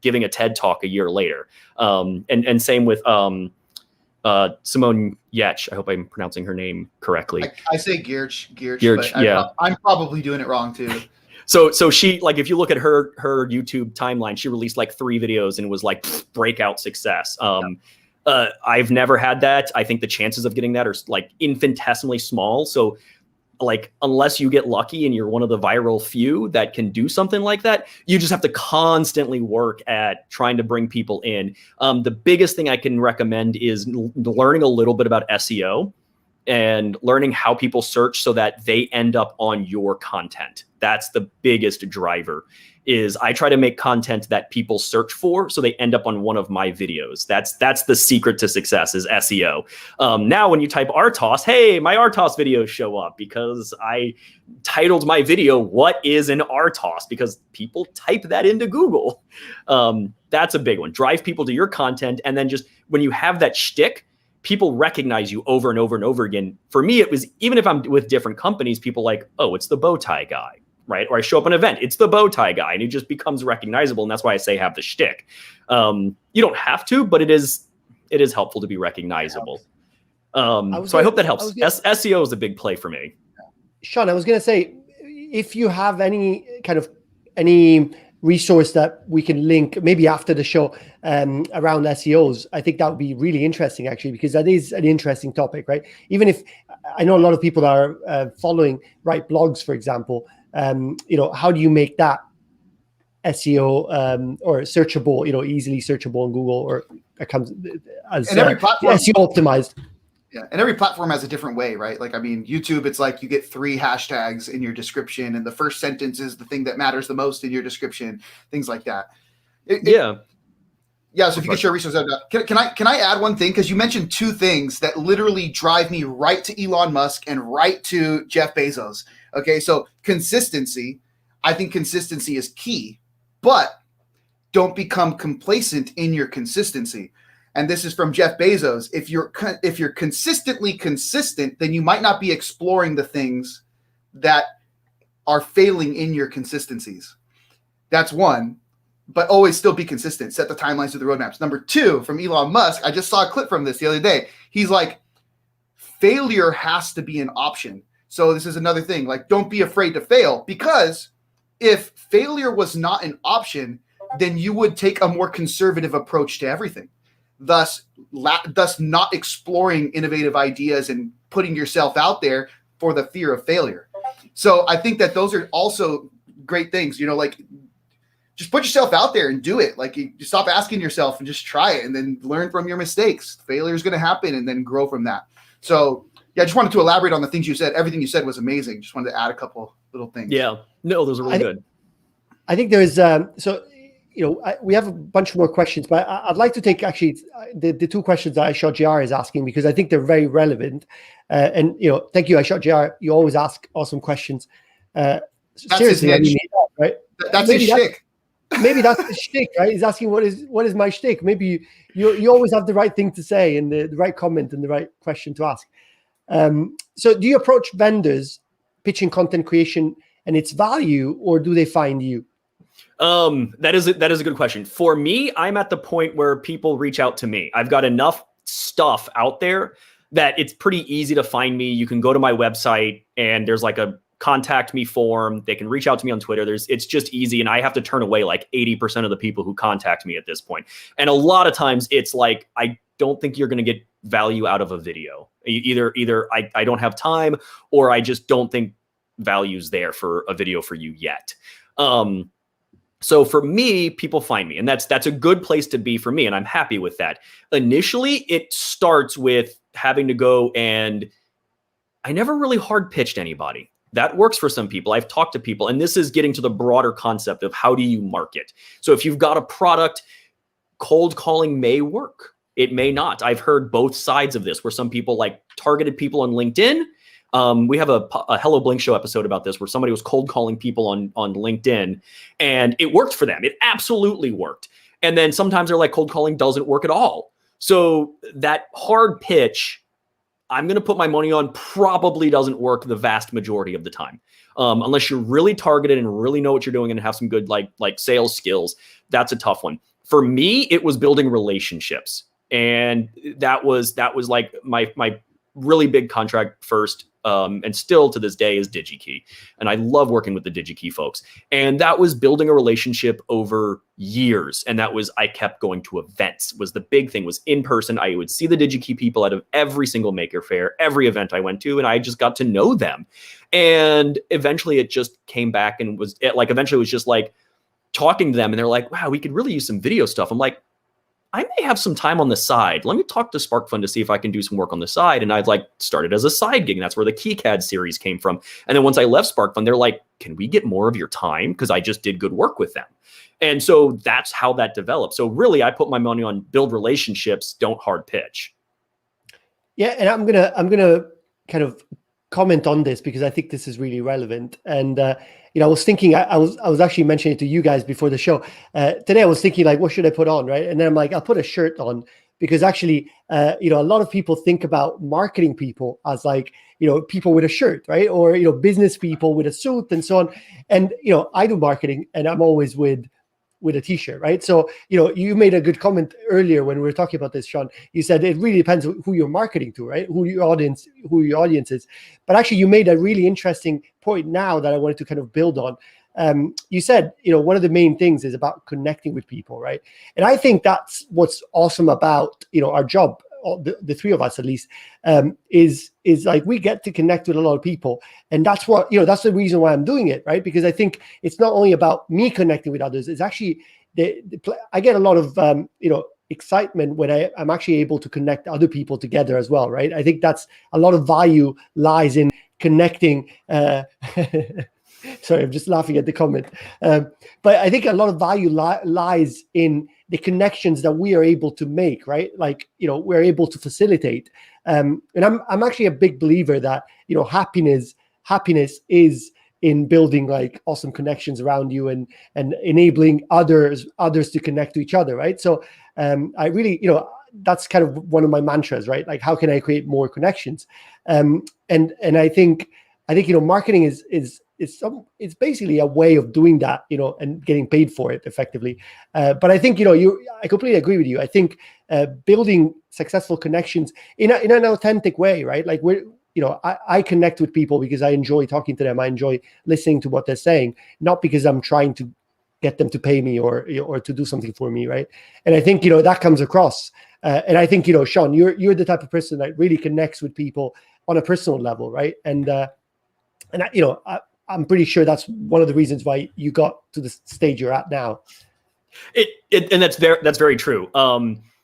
giving a TED talk a year later. And same with Simone Yetch. I hope I'm pronouncing her name correctly. I say Gierch, but yeah. I'm probably doing it wrong too. So she, like, if you look at her YouTube timeline, she released like 3 videos and was like breakout success. I've never had that. I think the chances of getting that are like infinitesimally small. So like, unless you get lucky and you're one of the viral few that can do something like that, you just have to constantly work at trying to bring people in. The biggest thing I can recommend is learning a little bit about SEO and learning how people search so that they end up on your content. That's the biggest driver. Is I try to make content that people search for so they end up on one of my videos. That's the secret to success, is SEO. Now when you type RTOS, hey, my RTOS videos show up because I titled my video, "What is an RTOS?" Because people type that into Google. That's a big one. Drive people to your content, and then just when you have that shtick, people recognize you over and over and over again. For me, it was, even if I'm with different companies, people like, oh, it's the bow tie guy. Right? Or I show up at an event, it's the bow tie guy, and it just becomes recognizable. And that's why I say have the shtick. You don't have to, but it is helpful to be recognizable. So I hope that helps. SEO is a big play for me. Shawn, I was going to say, if you have any resource that we can link maybe after the show around SEOs, I think that would be really interesting, actually, because that is an interesting topic, right? Even if I know a lot of people are write blogs, for example. How do you make that SEO or searchable, easily searchable on Google, or it comes as every platform, SEO optimized? Yeah, and every platform has a different way, right? Like, I mean, YouTube, it's like you get 3 hashtags in your description, and the first sentence is the thing that matters the most in your description, things like that. Yeah. So if you could share resources, can I add one thing? Because you mentioned 2 things that literally drive me right to Elon Musk and right to Jeff Bezos. Okay, so consistency. I think consistency is key, but don't become complacent in your consistency. And this is from Jeff Bezos. If you're consistently consistent, then you might not be exploring the things that are failing in your consistencies. That's one. But always still be consistent. Set the timelines to the roadmaps. Number 2, from Elon Musk, I just saw a clip from this the other day. He's like, failure has to be an option. So this is another thing. Like, don't be afraid to fail, because if failure was not an option, then you would take a more conservative approach to everything. Thus not exploring innovative ideas and putting yourself out there for the fear of failure. So I think that those are also great things. Like, just put yourself out there and do it. Like, you stop asking yourself and just try it, and then learn from your mistakes. Failure is going to happen, and then grow from that. So yeah, I just wanted to elaborate on the things you said. Everything you said was amazing. Just wanted to add a couple little things. Yeah, no, those are really good. I think there is, we have a bunch more questions, but I'd like to take actually the 2 questions that I Shot JR is asking, because I think they're very relevant. And thank you, I Shot JR. You always ask awesome questions. Seriously, I mean, right? That's his shtick. Maybe that's the shtick, right? He's asking what is my shtick. Maybe you always have the right thing to say, and the right comment and the right question to ask. So do you approach vendors pitching content creation and its value, or do they find you? That is a good question. For me, I'm at the point where people reach out to me. I've got enough stuff out there that it's pretty easy to find me. You can go to my website, and there's like a contact me form. They can reach out to me on Twitter. It's just easy. And I have to turn away like 80% of the people who contact me at this point. And a lot of times it's like, I don't think you're going to get value out of a video. Either I don't have time, or I just don't think value's there for a video for you yet. So for me, people find me, and that's a good place to be for me. And I'm happy with that. Initially, it starts with having to go, and I never really hard pitched anybody. That works for some people. I've talked to people, and this is getting to the broader concept of how do you market. So if you've got a product, cold calling may work. It may not. I've heard both sides of this, where some people like targeted people on LinkedIn. We have a Hello Blink Show episode about this, where somebody was cold calling people on LinkedIn, and it worked for them. It absolutely worked. And then sometimes they're like, cold calling doesn't work at all. So that hard pitch, I'm going to put my money on, probably doesn't work the vast majority of the time. Unless you're really targeted and really know what you're doing and have some good like sales skills. That's a tough one. For me, it was building relationships. And that was like my really big contract first. and still to this day is DigiKey. And I love working with the DigiKey folks. And that was building a relationship over years. And that was, I kept going to events, was the big thing, was in person. I would see the DigiKey people out of every single maker fair, every event I went to, and I just got to know them. And eventually it just came back and was eventually it was just like talking to them, and they're like, wow, we could really use some video stuff. I'm like, I may have some time on the side. Let me talk to SparkFun to see if I can do some work on the side. And I'd started as a side gig. And that's where the KeyCAD series came from. And then once I left SparkFun, they're like, can we get more of your time? Because I just did good work with them. And so that's how that developed. So really, I put my money on build relationships, don't hard pitch. Yeah, and I'm gonna kind of comment on this because I think this is really relevant. And I was thinking, I was actually mentioning it to you guys before the show. Today I was thinking, like, what should I put on, right? And then I'm like, I'll put a shirt on, because actually, a lot of people think about marketing people as like, people with a shirt, right? Or, business people with a suit and so on. And, I do marketing, and I'm always with a t-shirt, right? So, you made a good comment earlier when we were talking about this, Shawn. You said it really depends who you're marketing to, right? Who your audience is. But actually, you made a really interesting point now that I wanted to kind of build on. You said, one of the main things is about connecting with people, right? And I think that's what's awesome about, our job, the three of us at least, is like we get to connect with a lot of people. And that's what, that's the reason why I'm doing it, right? Because I think it's not only about me connecting with others, it's actually, I get a lot of, excitement when I'm actually able to connect other people together as well, right? I think that's a lot of value lies in connecting. Sorry, I'm just laughing at the comment. But I think a lot of value lies in the connections that we are able to make, right? Like, we're able to facilitate. And I'm actually a big believer that, happiness is in building like awesome connections around you and enabling others to connect to each other, right? So I really, that's kind of one of my mantras, right? Like, how can I create more connections? And I think marketing is it's basically a way of doing that, and getting paid for it effectively. But I think, I completely agree with you. I think building successful connections in an authentic way, right? Like I connect with people because I enjoy talking to them. I enjoy listening to what they're saying, not because I'm trying to get them to pay me or to do something for me, right? And I think, that comes across. And I think, Shawn, you're the type of person that really connects with people on a personal level, right? And I'm pretty sure that's one of the reasons why you got to the stage you're at now. And that's very true.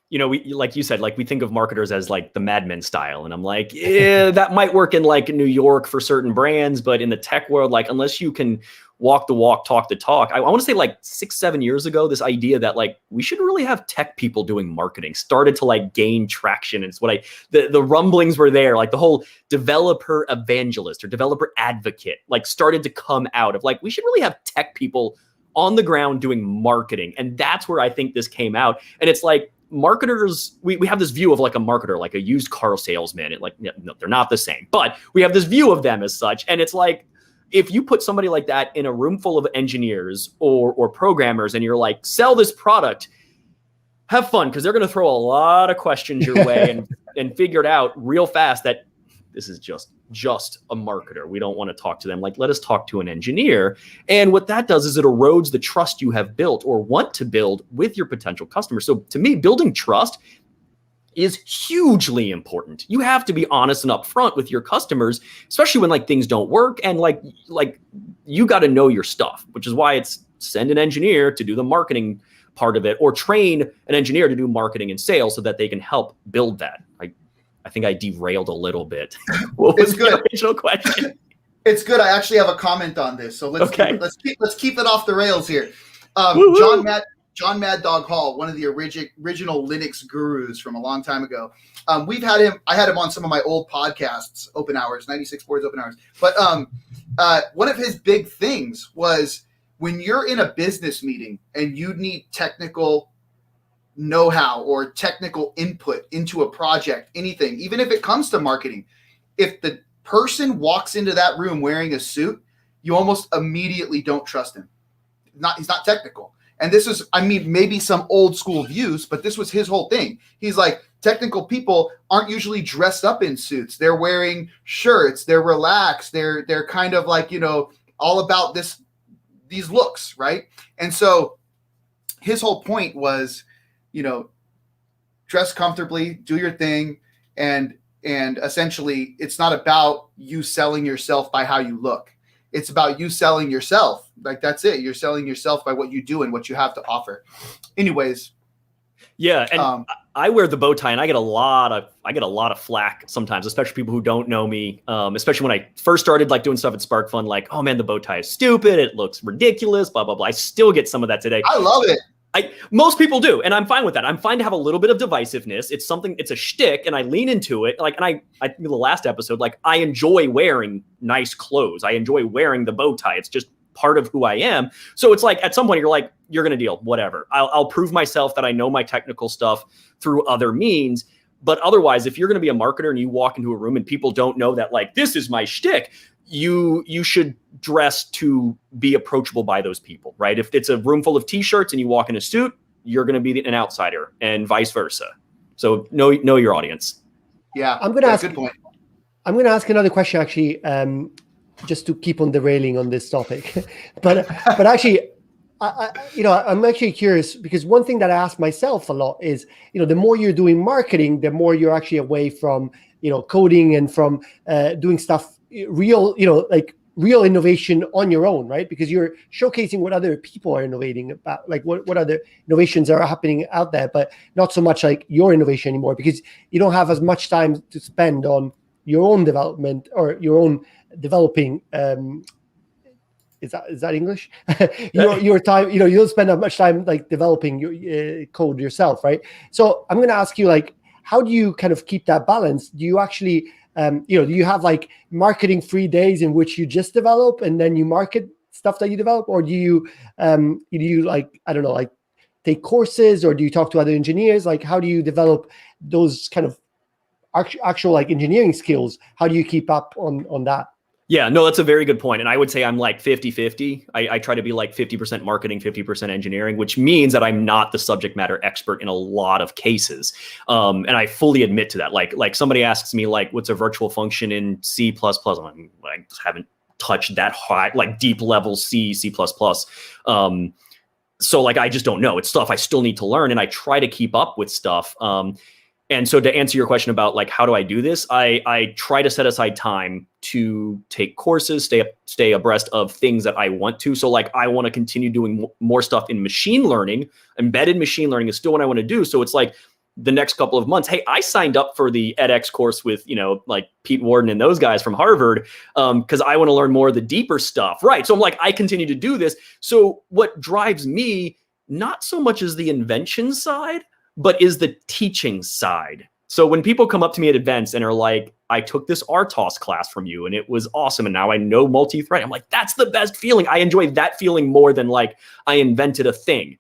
We, like you said, like we think of marketers as like the Mad Men style. And I'm like, yeah, that might work in like New York for certain brands, but in the tech world, like unless you can walk the walk, talk the talk. I want to say like 6-7 years ago, this idea that like we should really have tech people doing marketing started to like gain traction. And it's what the rumblings were there, like the whole developer evangelist or developer advocate, like started to come out of like, we should really have tech people on the ground doing marketing. And that's where I think this came out. And it's like, marketers, we have this view of like a marketer, like a used car salesman. No, they're not the same, but we have this view of them as such. And it's like, if you put somebody like that in a room full of engineers or programmers and you're like, sell this product, have fun, because they're going to throw a lot of questions your way and figure it out real fast that this is just a marketer. We don't want to talk to them. Like, let us talk to an engineer. And what that does is it erodes the trust you have built or want to build with your potential customers. So to me, building trust is hugely important. You have to be honest and upfront with your customers, especially when like things don't work. And like you got to know your stuff, which is why it's send an engineer to do the marketing part of it, or train an engineer to do marketing and sales so that they can help build that. I think I derailed a little bit. What was the original question? It's good. I actually have a comment on this, so let's keep it off the rails here. John Mad Dog Hall, one of the original Linux gurus from a long time ago. I had him on some of my old podcasts, Open Hours, 96 Boards Open Hours. But one of his big things was when you're in a business meeting and you need technical know-how or technical input into a project, anything, even if it comes to marketing, if the person walks into that room wearing a suit, you almost immediately don't trust him. He's not technical. And this is, maybe some old school views, but this was his whole thing. He's like, technical people aren't usually dressed up in suits. They're wearing shirts. They're relaxed. They're kind of like, all about these looks, right? And so his whole point was, dress comfortably, do your thing, and essentially it's not about you selling yourself by how you look. It's about you selling yourself. Like, that's it. You're selling yourself by what you do and what you have to offer. Anyways. Yeah. And I wear the bow tie, and I get a lot of flack sometimes, especially people who don't know me. Especially when I first started like doing stuff at SparkFun, like, oh man, the bow tie is stupid. It looks ridiculous, blah, blah, blah. I still get some of that today. I love it. Most people do, and I'm fine with that. I'm fine to have a little bit of divisiveness. It's a shtick, and I lean into it. Like, and I the last episode, like, I enjoy wearing nice clothes. I enjoy wearing the bow tie. It's just part of who I am. So it's like, at some point you're like, you're going to deal, whatever. I'll prove myself that I know my technical stuff through other means. But otherwise, if you're going to be a marketer and you walk into a room and people don't know that, like, this is my shtick, you should dress to be approachable by those people, right? If it's a room full of t-shirts and you walk in a suit, you're going to be an outsider, and vice versa. So know your audience. Yeah, I'm going to ask. Good point. I'm going to ask another question, actually, just to keep on derailing on this topic. but actually, I'm actually curious, because one thing that I ask myself a lot is, the more you're doing marketing, the more you're actually away from, coding and from doing stuff real, like real innovation on your own, right? Because you're showcasing what other people are innovating about, like what other innovations are happening out there, but not so much like your innovation anymore, because you don't have as much time to spend on your own development or your own developing. Is that English? your time, you don't spend that much time like developing your code yourself, right? So I'm going to ask you, like, how do you kind of keep that balance? Do you actually do you have like marketing free days in which you just develop and then you market stuff that you develop? Or do you like, I don't know, like take courses, or do you talk to other engineers? Like, how do you develop those kind of actual like engineering skills? How do you keep up on that? Yeah, no, that's a very good point. And I would say I'm like 50-50. I try to be like 50% marketing, 50% engineering, which means that I'm not the subject matter expert in a lot of cases. And I fully admit to that. Like somebody asks me, like, what's a virtual function in C++? I haven't touched that high, like deep level C++. So like, I just don't know. It's stuff I still need to learn, and I try to keep up with stuff. And so to answer your question about like, how do I do this? I try to set aside time to take courses, stay abreast of things that I want to. So like, I want to continue doing more stuff in machine learning. Embedded machine learning is still what I want to do. So it's like the next couple of months, hey, I signed up for the edX course with, like Pete Warden and those guys from Harvard, because I want to learn more of the deeper stuff. Right. So I'm like, I continue to do this. So what drives me, not so much as the invention side, but is the teaching side. So when people come up to me at events and are like, I took this RTOS class from you and it was awesome, and now I know multi-thread, I'm like, that's the best feeling. I enjoy that feeling more than like I invented a thing.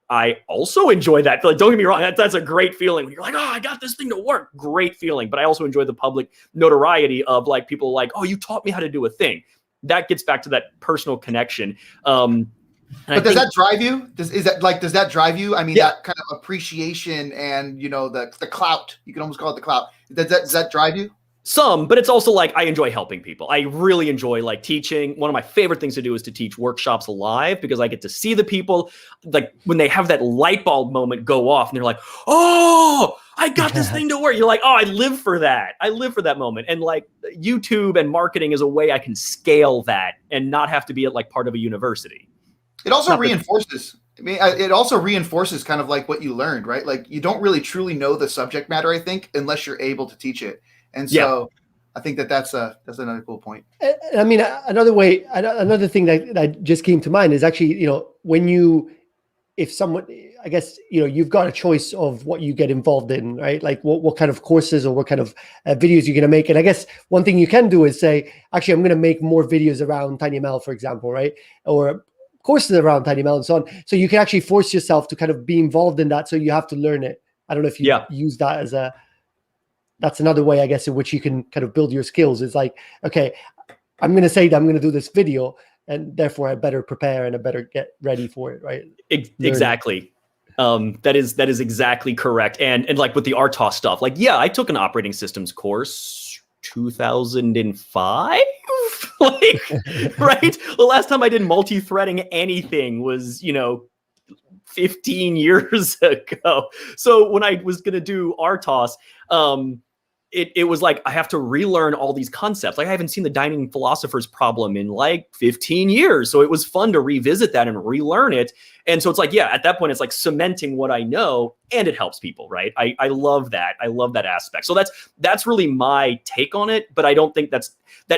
I also enjoy that. Like, don't get me wrong, that's a great feeling. When you're like, oh, I got this thing to work. Great feeling. But I also enjoy the public notoriety of like people like, oh, you taught me how to do a thing. That gets back to that personal connection. But does that drive you? Does that drive you? I mean, Yeah. that kind of appreciation and the clout. You can almost call it the clout. Does that drive you? Some, but it's also like I enjoy helping people. I really enjoy like teaching. One of my favorite things to do is to teach workshops live, because I get to see the people like when they have that light bulb moment go off and they're like, oh, I got this thing to work. You're like, oh, I live for that. I live for that moment. And like YouTube and marketing is a way I can scale that and not have to be at like part of a university. It also reinforces. It also reinforces kind of like what you learned, right? Like, you don't really truly know the subject matter, I think, unless you're able to teach it. And so I think that's another cool point. I mean, another thing that just came to mind is actually, if someone, I guess, you've got a choice of what you get involved in, right? Like what kind of courses or what kind of videos you're going to make. And I guess one thing you can do is say, actually, I'm going to make more videos around TinyML, for example, right? Or courses around TinyML and so on. So you can actually force yourself to kind of be involved in that. So you have to learn it. I don't know if you use that as that's another way, I guess, in which you can kind of build your skills. It's like, okay, I'm going to say that I'm going to do this video, and therefore I better prepare and I better get ready for it, right? Exactly. That is exactly correct. And like with the RTOS stuff, like, yeah, I took an operating systems course 2005, like, right? The last time I did multi-threading anything was, 15 years ago. So when I was going to do RTOS, it was like, I have to relearn all these concepts. Like I haven't seen the dining philosopher's problem in like 15 years. So it was fun to revisit that and relearn it. And so it's like, yeah, at that point, it's like cementing what I know and it helps people, right? I love that. I love that aspect. So that's really my take on it. But I don't think that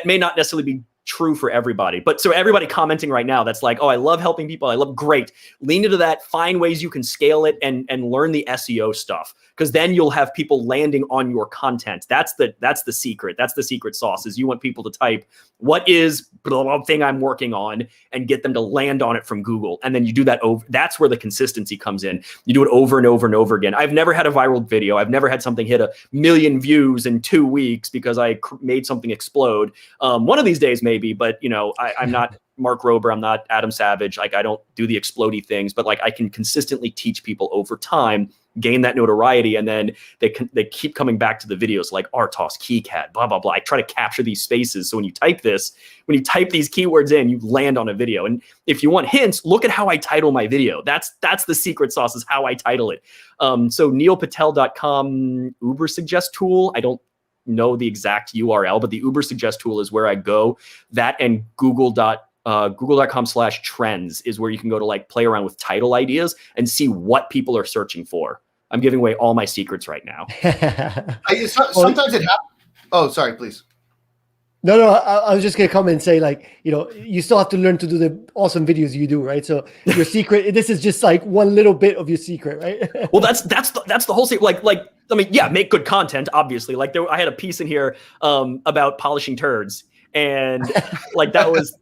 may not necessarily be true for everybody. But so everybody commenting right now, that's like, oh, I love helping people. I love, great. Lean into that, find ways you can scale it and learn the SEO stuff. Because then you'll have people landing on your content. That's the secret. That's the secret sauce, is you want people to type, what is the thing I'm working on, and get them to land on it from Google. And then you do that over. That's where the consistency comes in. You do it over and over and over again. I've never had a viral video. I've never had something hit 1 million views in 2 weeks because I made something explode. One of these days, maybe, but I'm not Mark Rober. I'm not Adam Savage. Like, I don't do the explodey things, but like I can consistently teach people over time, gain that notoriety, and then they keep coming back to the videos like RTOS, KeyCAD, blah, blah, blah. I try to capture these spaces. So when you type these keywords in, you land on a video. And if you want hints, look at how I title my video. That's the secret sauce, is how I title it. So neilpatel.com Uber suggest tool. I don't know the exact URL, but the Uber suggest tool is where I go. That and google.com/trends is where you can go to like play around with title ideas and see what people are searching for. I'm giving away all my secrets right now. Sometimes it happens. Oh, sorry, please. No, I was just going to come and say, like, you still have to learn to do the awesome videos you do, right? So your secret, this is just like one little bit of your secret, right? Well, that's the whole secret. Like, I mean, yeah, make good content, obviously. Like I had a piece in here about polishing turds. And like that was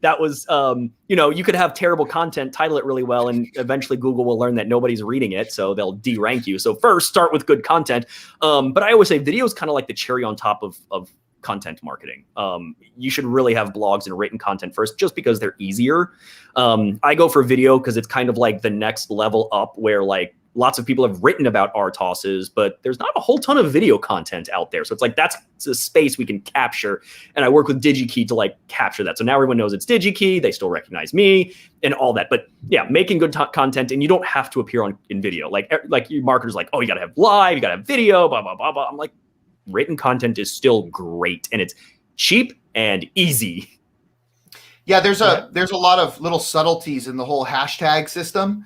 you could have terrible content, title it really well, and eventually Google will learn that nobody's reading it, so they'll de-rank you. So first, start with good content. But I always say video is kind of like the cherry on top of content marketing. You should really have blogs and written content first, just because they're easier. I go for video because it's kind of like the next level up, where like lots of people have written about RTOSs, but there's not a whole ton of video content out there. So it's like, that's a space we can capture. And I work with DigiKey to like capture that. So now everyone knows it's DigiKey. They still recognize me and all that. But yeah, making good content, and you don't have to appear in video. Like your marketers like, oh, you got to have live, you got to have video, blah, blah, blah, blah. I'm like, written content is still great, and it's cheap and easy. Yeah, there's a lot of little subtleties in the whole hashtag system.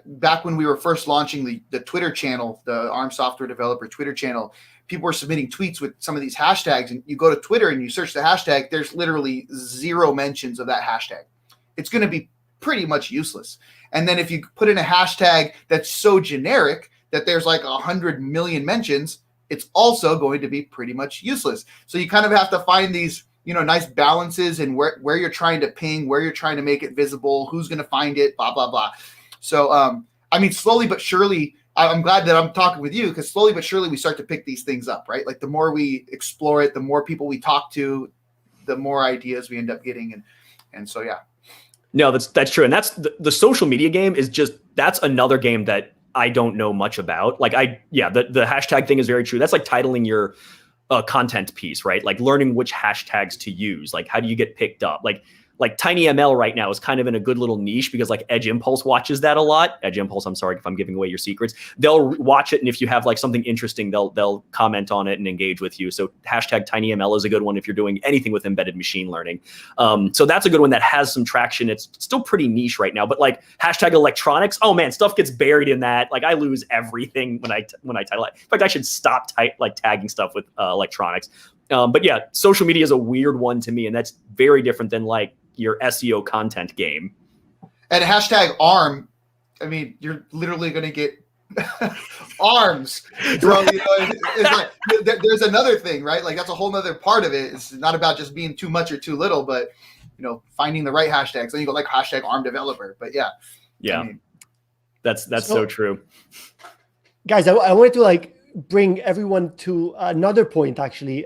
Back when we were first launching the Twitter channel, the ARM Software Developer Twitter channel, people were submitting tweets with some of these hashtags, and you go to Twitter and you search the hashtag, there's literally 0 mentions of that hashtag. It's going to be pretty much useless. And then if you put in a hashtag that's so generic that there's like 100 million mentions, it's also going to be pretty much useless. So you kind of have to find these nice balances in where you're trying to ping, where you're trying to make it visible, who's going to find it, blah, blah, blah. So, I mean, slowly but surely, I'm glad that I'm talking with you, because slowly but surely we start to pick these things up, right? Like the more we explore it, the more people we talk to, the more ideas we end up getting. And so, yeah. No, that's true. And that's the social media game that's another game that I don't know much about. Like the hashtag thing is very true. That's like titling your content piece, right? Like learning which hashtags to use. Like, how do you get picked up? Like TinyML right now is kind of in a good little niche, because like Edge Impulse watches that a lot. Edge Impulse, I'm sorry if I'm giving away your secrets. They'll watch it, and if you have like something interesting, they'll comment on it and engage with you. So hashtag TinyML is a good one if you're doing anything with embedded machine learning. So that's a good one that has some traction. It's still pretty niche right now, but like hashtag electronics, oh man, stuff gets buried in that. Like I lose everything when I title it. In fact, I should stop tagging stuff with electronics. But yeah, social media is a weird one to me, and that's very different than like your SEO content game. And hashtag ARM, I mean, you're literally going to get arms. So, it's like, there's another thing, right? Like that's a whole nother part of it. It's not about just being too much or too little, but finding the right hashtags. Then you go like hashtag ARM developer. But yeah. Yeah. I mean, that's so true. Guys, I wanted to like bring everyone to another point actually.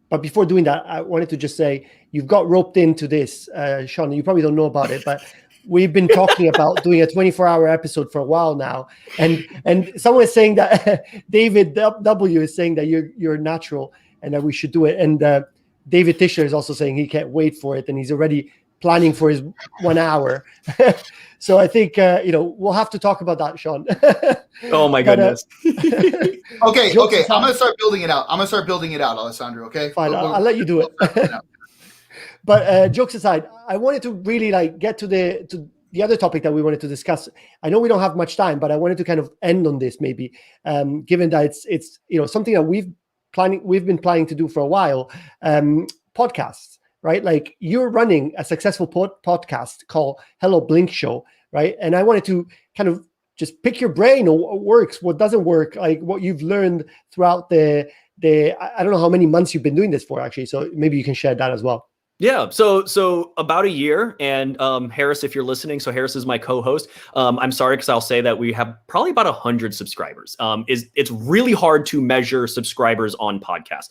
But before doing that, I wanted to just say, you've got roped into this, Shawn. You probably don't know about it, but we've been talking about doing a 24-hour episode for a while now, and someone is saying that David W is saying that you're natural and that we should do it, and David Tischler is also saying he can't wait for it and he's already planning for his 1 hour. So I think we'll have to talk about that, Shawn. Oh my goodness. Okay. I'm gonna start building it out. Alessandro. Okay. Fine. I'll let you do it. But jokes aside, I wanted to really get to the other topic that we wanted to discuss. I know we don't have much time, but I wanted to kind of end on this maybe, given that it's something that we've been planning to do for a while. Podcasts, right? Like, you're running a successful podcast called Hello Blink Show, right? And I wanted to kind of just pick your brain on what works, what doesn't work, like what you've learned throughout the I don't know how many months you've been doing this for, actually. So maybe you can share that as well. Yeah, so about a year, and Harris, if you're listening, so Harris is my co-host. I'm sorry, because I'll say that we have probably about 100 subscribers. It's really hard to measure subscribers on podcasts.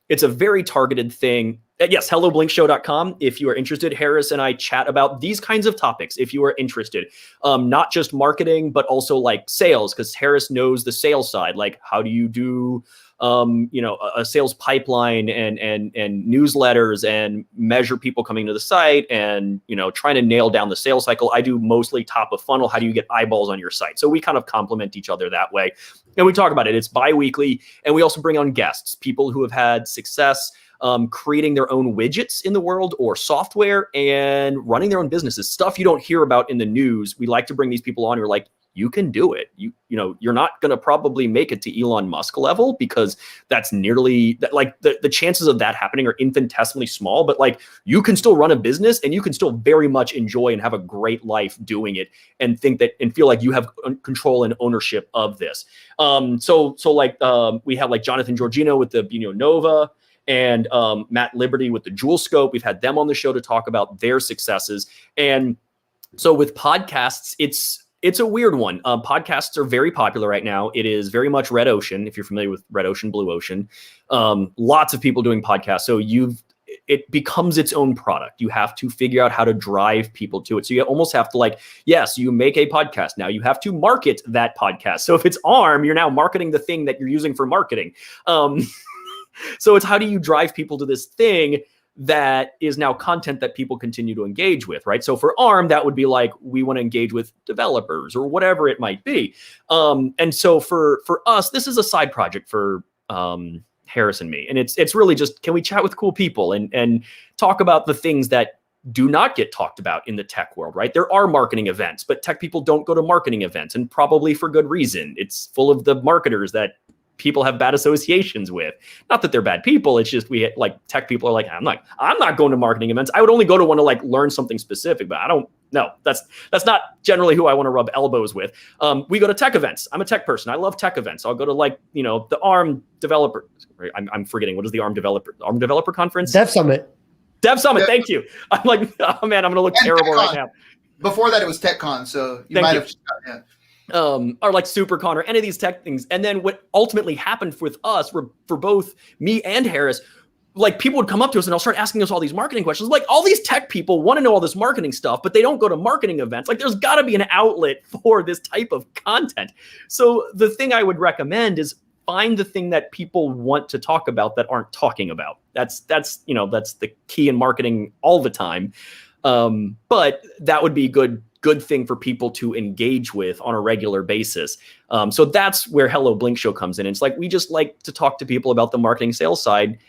It's a very targeted thing. Yes, helloblinkshow.com. If you are interested, Harris and I chat about these kinds of topics. If you are interested, not just marketing, but also like sales, because Harris knows the sales side. Like, how do you do a sales pipeline and newsletters and measure people coming to the site and, trying to nail down the sales cycle. I do mostly top of funnel. How do you get eyeballs on your site? So we kind of complement each other that way. And we talk about it. It's bi-weekly. And we also bring on guests, people who have had success creating their own widgets in the world or software and running their own businesses, stuff you don't hear about in the news. We like to bring these people on who are like, you can do it. You're not going to probably make it to Elon Musk level, because that's nearly like the chances of that happening are infinitesimally small, but like, you can still run a business and you can still very much enjoy and have a great life doing it and think that and feel like you have control and ownership of this. So we have like Jonathan Georgino with the Nova and Matt Liberty with the Jewel Scope. We've had them on the show to talk about their successes. And so with podcasts, it's a weird one. Podcasts are very popular right now. It is very much red ocean. If you're familiar with red ocean, blue ocean, lots of people doing podcasts. So it becomes its own product. You have to figure out how to drive people to it. So you almost have to yes, you make a podcast. Now you have to market that podcast. So if it's ARM, you're now marketing the thing that you're using for marketing. So it's how do you drive people to this thing that is now content that people continue to engage with, right? So for ARM, that would be like, we want to engage with developers or whatever it might be. And so for us, this is a side project for Harris and me. And it's really just, can we chat with cool people and talk about the things that do not get talked about in the tech world, right? There are marketing events, but tech people don't go to marketing events, and probably for good reason. It's full of the marketers that people have bad associations with. Not that they're bad people. It's just tech people are like, I'm not going to marketing events. I would only go to one to learn something specific, but I don't know. That's not generally who I want to rub elbows with. We go to tech events. I'm a tech person. I love tech events. I'll go to the ARM developer. I'm forgetting, what is the ARM developer conference? Dev Summit. Thank you. I'm like, oh man, I'm going to look terrible right now. Before that, it was TechCon. So you might have. Yeah. Or like SuperCon or any of these tech things. And then what ultimately happened with us, for both me and Harris, people would come up to us and I'll start asking us all these marketing questions. Like, all these tech people want to know all this marketing stuff, but they don't go to marketing events. Like, there's got to be an outlet for this type of content. So the thing I would recommend is find the thing that people want to talk about that aren't talking about. That's the key in marketing all the time. But that would be good thing for people to engage with on a regular basis. So that's where Hello Blink Show comes in. It's like, we just like to talk to people about the marketing sales side,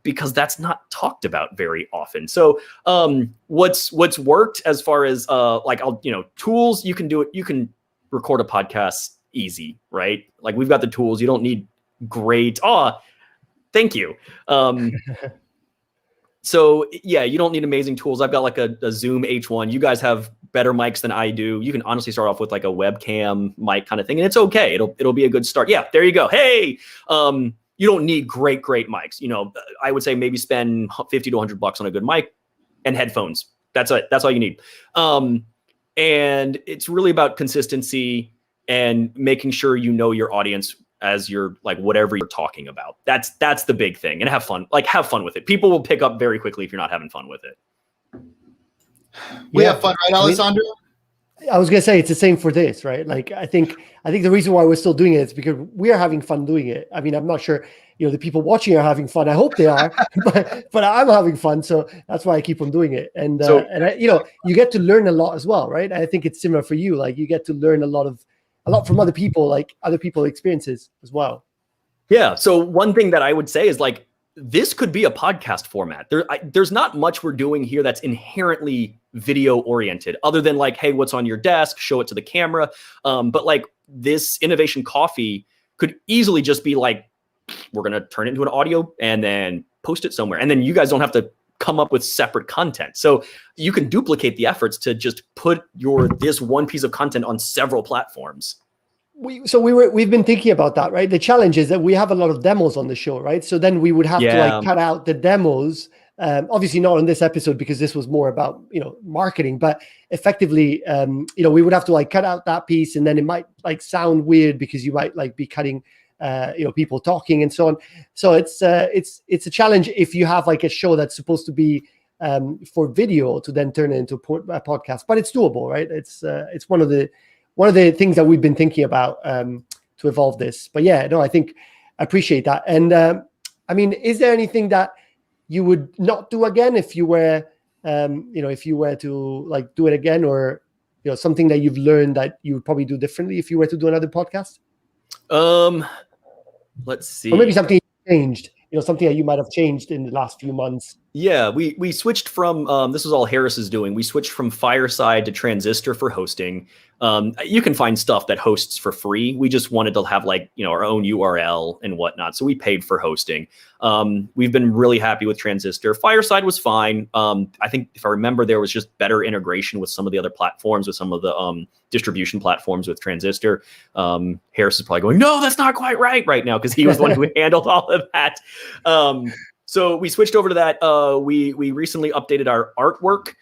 because that's not talked about very often. So what's worked as far as tools, you can do it. You can record a podcast easy, right? Like, we've got the tools. You don't need great. Thank you. So yeah, you don't need amazing tools. I've got a Zoom H1. You guys have better mics than I do. You can honestly start off with a webcam mic kind of thing, and it's okay. It'll be a good start. Yeah, there you go. Hey, you don't need great mics. I would say maybe spend $50 to $100 on a good mic and headphones. That's it. That's all you need. And it's really about consistency and making sure you know your audience as you're whatever you're talking about. That's the big thing. And have fun. Have fun with it. People will pick up very quickly if you're not having fun with it. We Yeah. have fun, right, I mean, Alessandro? I was gonna say it's the same for this, right? Like I think the reason why we're still doing it is because we are having fun doing it. I mean, I'm not sure, the people watching are having fun. I hope they are, but I'm having fun, so that's why I keep on doing it. And So- and I, you get to learn a lot as well, right? I think it's similar for you. Like you get to learn a lot from other people, like other people's experiences as well. Yeah. So one thing that I would say is like, this could be a podcast format. There's not much we're doing here that's inherently video oriented, other than like, hey, what's on your desk? Show it to the camera. But like this Innovation Coffee could easily just be like, we're gonna turn it into an audio and then post it somewhere, and then you guys don't have to come up with separate content. So you can duplicate the efforts to just put this one piece of content on several platforms. We've been thinking about that, right? The challenge is that we have a lot of demos on the show, right? So then we would have to like cut out the demos. Obviously not on this episode because this was more about marketing, but effectively, we would have to like cut out that piece, and then it might like sound weird because you might like be cutting, people talking and so on. So it's a challenge if you have like a show that's supposed to be for video to then turn it into a podcast, but it's doable, right? It's one of the things that we've been thinking about to evolve this. But yeah, no, I think I appreciate that. And I mean, is there anything that you would not do again if you were, to like do it again, or something that you've learned that you would probably do differently if you were to do another podcast? Let's see. Or maybe something changed. Something that you might have changed in the last few months. Yeah, we switched from this was all Harris is doing. We switched from Fireside to Transistor for hosting. You can find stuff that hosts for free. We just wanted to have like our own URL and whatnot, so we paid for hosting. We've been really happy with Transistor. Fireside was fine. I think if I remember, there was just better integration with some of the other platforms, with some of the distribution platforms with Transistor. Harris is probably going, no, that's not quite right now, because he was the one who handled all of that. So we switched over to that. We recently updated our artwork.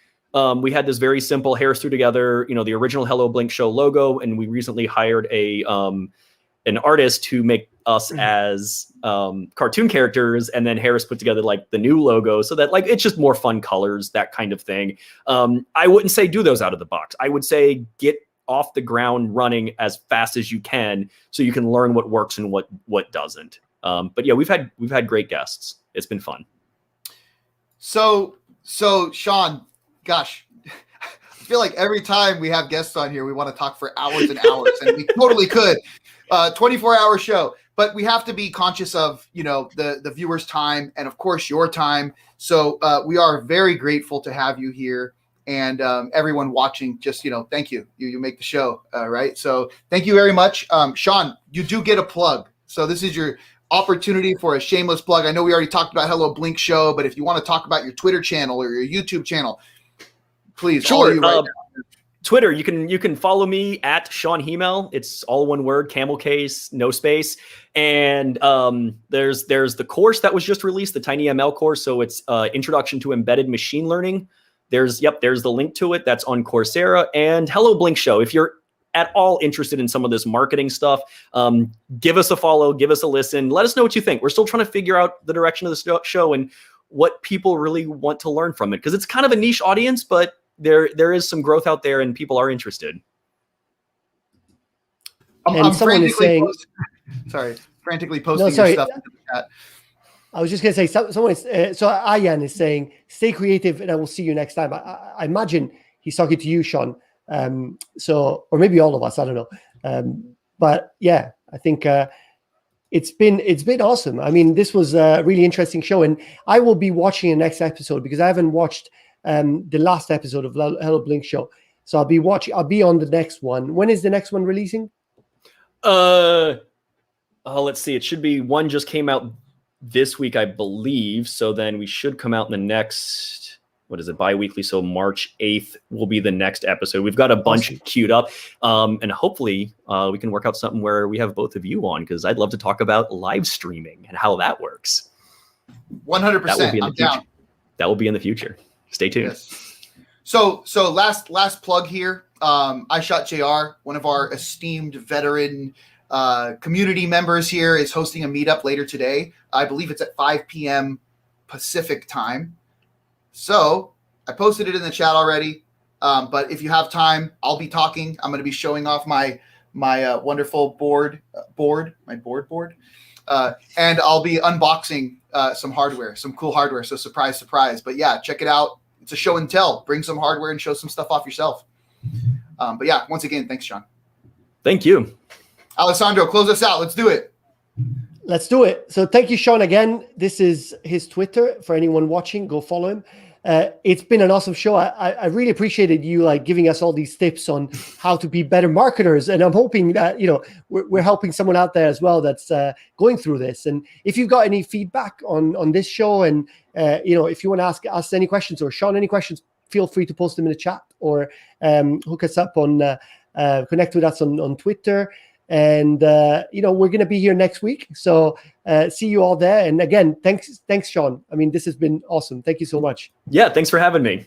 We had this very simple Harris threw together, the original Hello Blink Show logo, and we recently hired an artist to make us as cartoon characters, and then Harris put together like the new logo so that like it's just more fun colors, that kind of thing. I wouldn't say do those out of the box. I would say get off the ground running as fast as you can so you can learn what works and what doesn't. But yeah, we've had great guests. It's been fun. So Shawn, gosh, I feel like every time we have guests on here, we want to talk for hours and hours, and we totally could. 24-hour show, but we have to be conscious of the viewers' time and of course your time. So we are very grateful to have you here, and everyone watching. Just thank you. You make the show, right? So thank you very much, Shawn. You do get a plug, so this is your opportunity for a shameless plug. I know we already talked about Hello Blink Show, but if you want to talk about your Twitter channel or your YouTube channel, please. Sure. Twitter, you can follow me at Shawn Hymel. It's all one word, camel case, no space. And there's the course that was just released, the Tiny ML course. So it's Introduction to Embedded Machine Learning. There's the link to it. That's on Coursera. And Hello Blink Show. If you're at all interested in some of this marketing stuff, give us a follow, give us a listen. Let us know what you think. We're still trying to figure out the direction of the show and what people really want to learn from it, because it's kind of a niche audience, but there is some growth out there and people are interested. I'm frantically posting your stuff in the chat. I was just going to say, so Ayan is saying, stay creative and I will see you next time. I imagine he's talking to you, Shawn. Or maybe all of us, I don't know. But yeah, I think it's been awesome. I mean, this was a really interesting show, and I will be watching the next episode because I haven't watched the last episode of Hello Blink Show. So I'll be on the next one. When is the next one releasing? Let's see. It should be one just came out this week, I believe. So then we should come out in the next, bi-weekly. So March 8th will be the next episode. We've got a bunch queued up. And hopefully we can work out something where we have both of you on, because I'd love to talk about live streaming and how that works. 100%. I'm down. That will be in the future. Stay tuned. Yes. So last plug here. I Shot JR, one of our esteemed veteran community members here, is hosting a meetup later today. I believe it's at 5 p.m. Pacific time. So I posted it in the chat already. But if you have time, I'll be talking. I'm going to be showing off my wonderful board, and I'll be unboxing some hardware, some cool hardware. So surprise, surprise. But yeah, check it out. It's a show and tell. Bring some hardware and show some stuff off yourself. But yeah, once again, thanks, Shawn. Thank you. Alessandro, close us out. Let's do it. Let's do it. So thank you, Shawn, again. This is his Twitter. For anyone watching, go follow him. It's been an awesome show. I really appreciated you giving us all these tips on how to be better marketers. And I'm hoping that, we're helping someone out there as well that's going through this. And if you've got any feedback on this show and, if you want to ask us any questions or Shawn any questions, feel free to post them in the chat or hook us up on, connect with us on Twitter. And, we're going to be here next week. So see you all there. And again, thanks, Shawn. I mean, this has been awesome. Thank you so much. Yeah, thanks for having me.